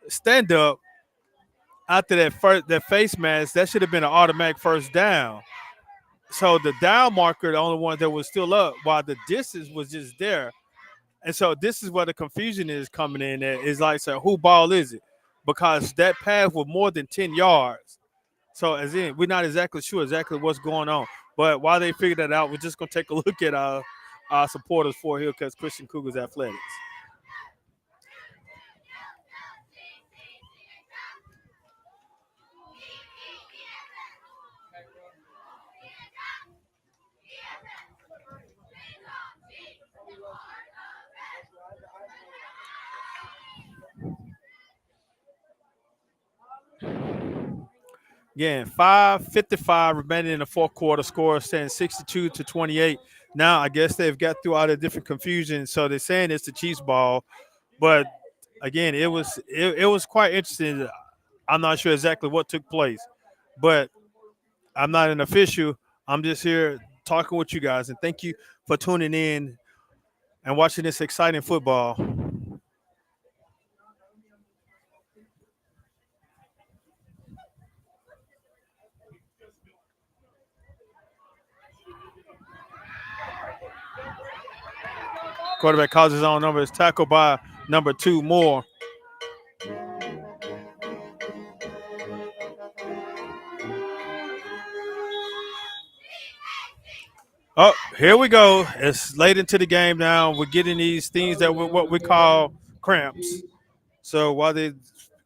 stand up after that face mask. That should have been an automatic first down. So the down marker, the only one that was still up, while the distance was just there. And so this is where the confusion is coming in. At is like, so who ball is it? Because that pass was more than 10 yards. So as in, we're not exactly sure exactly what's going on. But while they figure that out, we're just gonna take a look at our supporters for Hillcrest Christian Cougars Athletics. Again, 5:55 remaining in the 4th quarter. Score stands 62-28. Now I guess they've got through all the different confusion. So they're saying it's the Chiefs ball, but again, it was quite interesting. I'm not sure exactly what took place, but I'm not an official. I'm just here talking with you guys, and thank you for tuning in and watching this exciting football. Quarterback calls his own number. Is tackled by number 2 Moore. Oh, here we go. It's late into the game now. We're getting these things that what we call cramps. So while they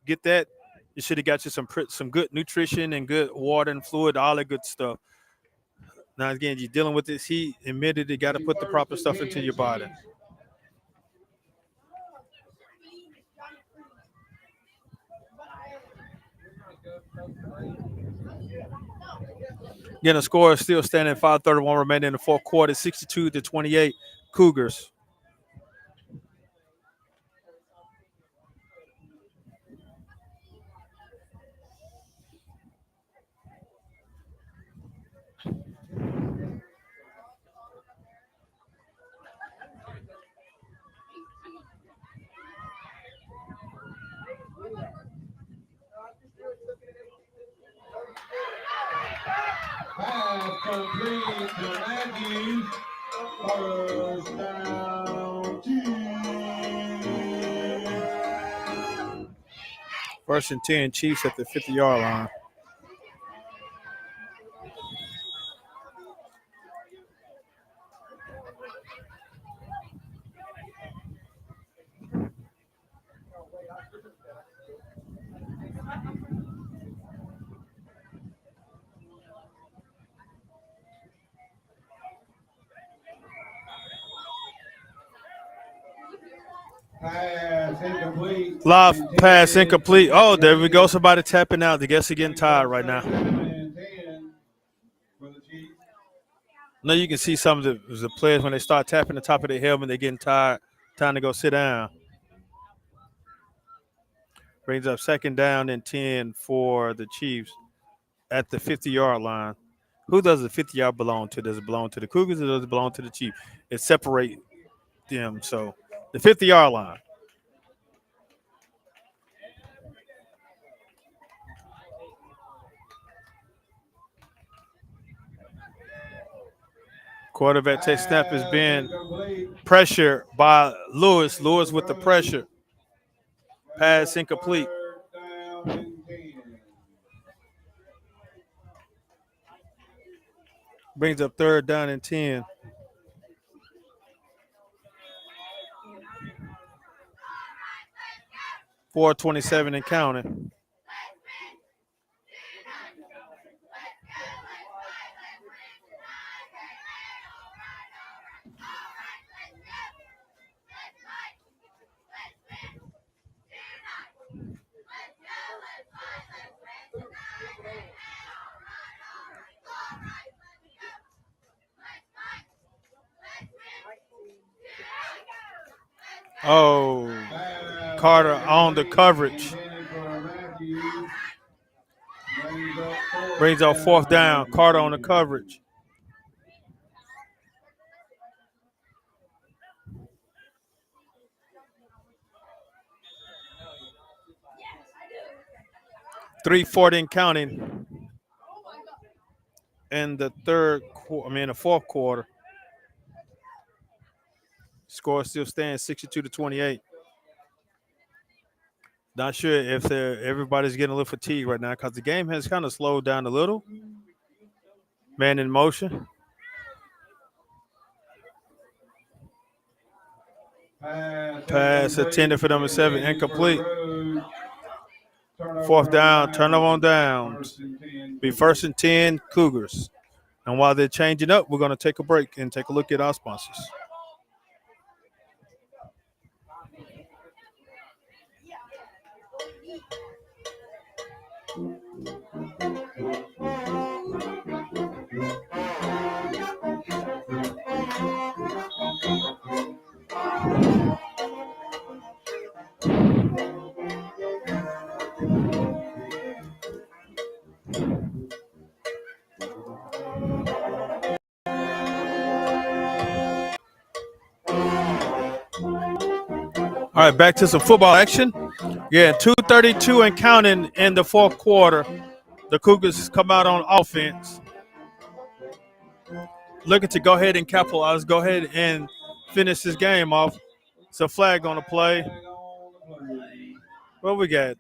get that, you should have got you some good nutrition and good water and fluid, all that good stuff. Now again, you're dealing with this heat. Admitted, you got to put the proper stuff into your body. Again, the score is still standing 5:31 remaining in the 4th quarter, 62-28 Cougars. Pass complete to Matthews. First down, Chiefs. 1st and 10, Chiefs at the 50-yard line. Pass incomplete. Live pass incomplete. Oh, there we go. Somebody tapping out. I guess they're getting tired right now. Now you can see some of the players when they start tapping the top of their helmet, they're getting tired. Time to go sit down. Brings up second down and 10 for the Chiefs at the 50-yard line. Who does the 50-yard belong to? Does it belong to the Cougars or does it belong to the Chiefs? It separates them. So the 50-yard line. Quarterback takes snap is being pressured by Lewis. Lewis with the pressure. Pass incomplete. Brings up third down and 10. 4:27 and counting. Oh, Carter on the coverage. Brings up fourth down. Carter on the coverage. .340 and counting in the the fourth quarter. Score still stands 62-28. Not sure if everybody's getting a little fatigued right now because the game has kind of slowed down a little. Man in motion. Pass intended for number 7, incomplete. Fourth down, turnover on downs. Be 1st and 10, Cougars. And while they're changing up, we're going to take a break and take a look at our sponsors. All right, back to some football action. Yeah, 2:32 and counting in the fourth quarter. The Cougars come out on offense. Looking to go ahead and capitalize, go ahead and finish this game off. It's a flag on the play. What we got?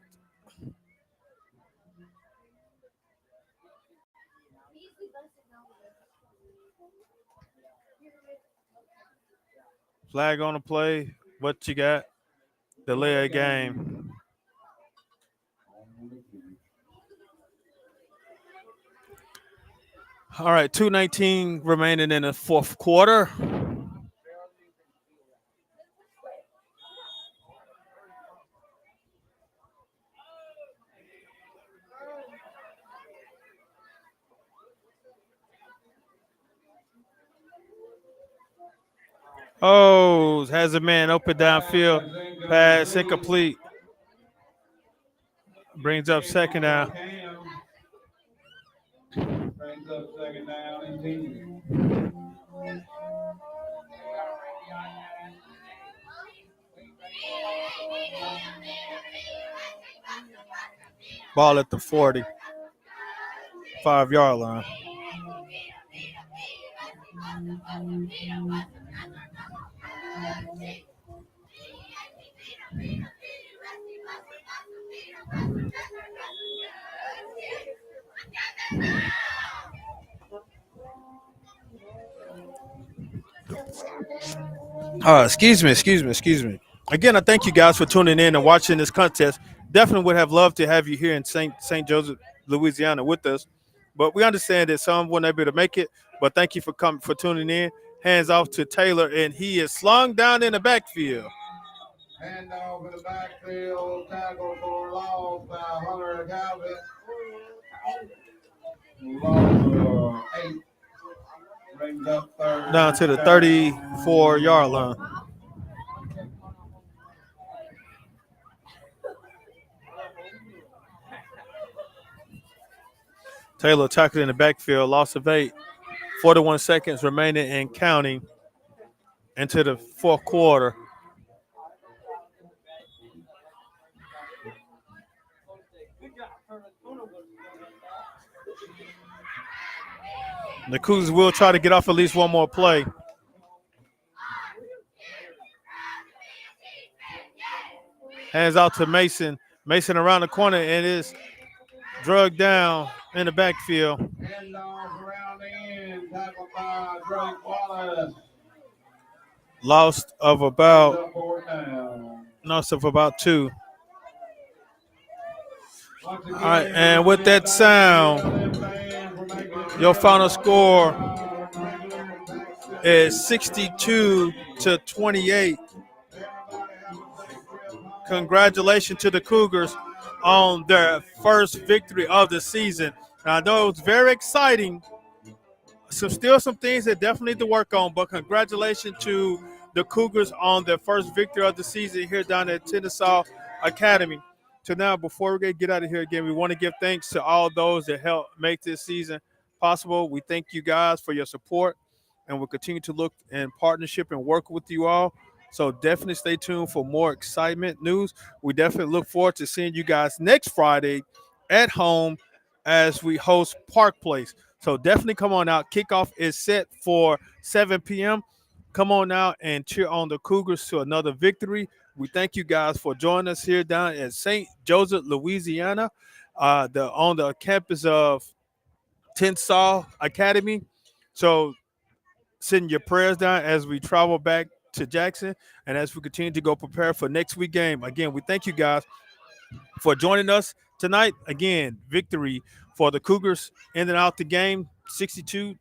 Flag on the play. What you got? Delay a game. All right, 2:19 remaining in the fourth quarter. Oh, has a man open downfield. Pass incomplete. Brings up second down. Brings up second down and 10. Ball at the 40. 5-yard line. Excuse me. Again, I thank you guys for tuning in and watching this contest. Definitely would have loved to have you here in St. Joseph, Louisiana with us. But we understand that some weren't able to make it. But thank you for tuning in. Hands off to Taylor, and he is slung down in the backfield. Hand off in the backfield, tackle for loss by Hunter Calvin. Loss 8. Brings up third Down to the 34-yard line. Taylor tackled in the backfield, loss of 8. 41 seconds remaining and counting into the fourth quarter. The Cougars will try to get off at least one more play. Hands out to Mason. Mason around the corner and is drugged down in the backfield. Handoff around the end, tackled by Drake Wallace. Loss of about 2. All right, and with that sound, your final score is 62-28. Congratulations to the Cougars on their first victory of the season. And I know it was very exciting. Still some things that definitely need to work on, but congratulations to the Cougars on their first victory of the season here down at Tensas Academy. So now, before we get out of here again, we want to give thanks to all those that helped make this season possible. We thank you guys for your support, and we'll continue to look in partnership and work with you all. So definitely stay tuned for more excitement news. We definitely look forward to seeing you guys next Friday at home as we host Park Place. So definitely come on out. Kickoff is set for 7 p.m. Come on out and cheer on the Cougars to another victory. We thank you guys for joining us here down at St. Joseph, Louisiana, on the campus of Tensas Academy. So send your prayers down as we travel back to Jackson and as we continue to go prepare for next week game. Again, we thank you guys for joining us tonight. Again, victory for the Cougars, ending out the game 62-28.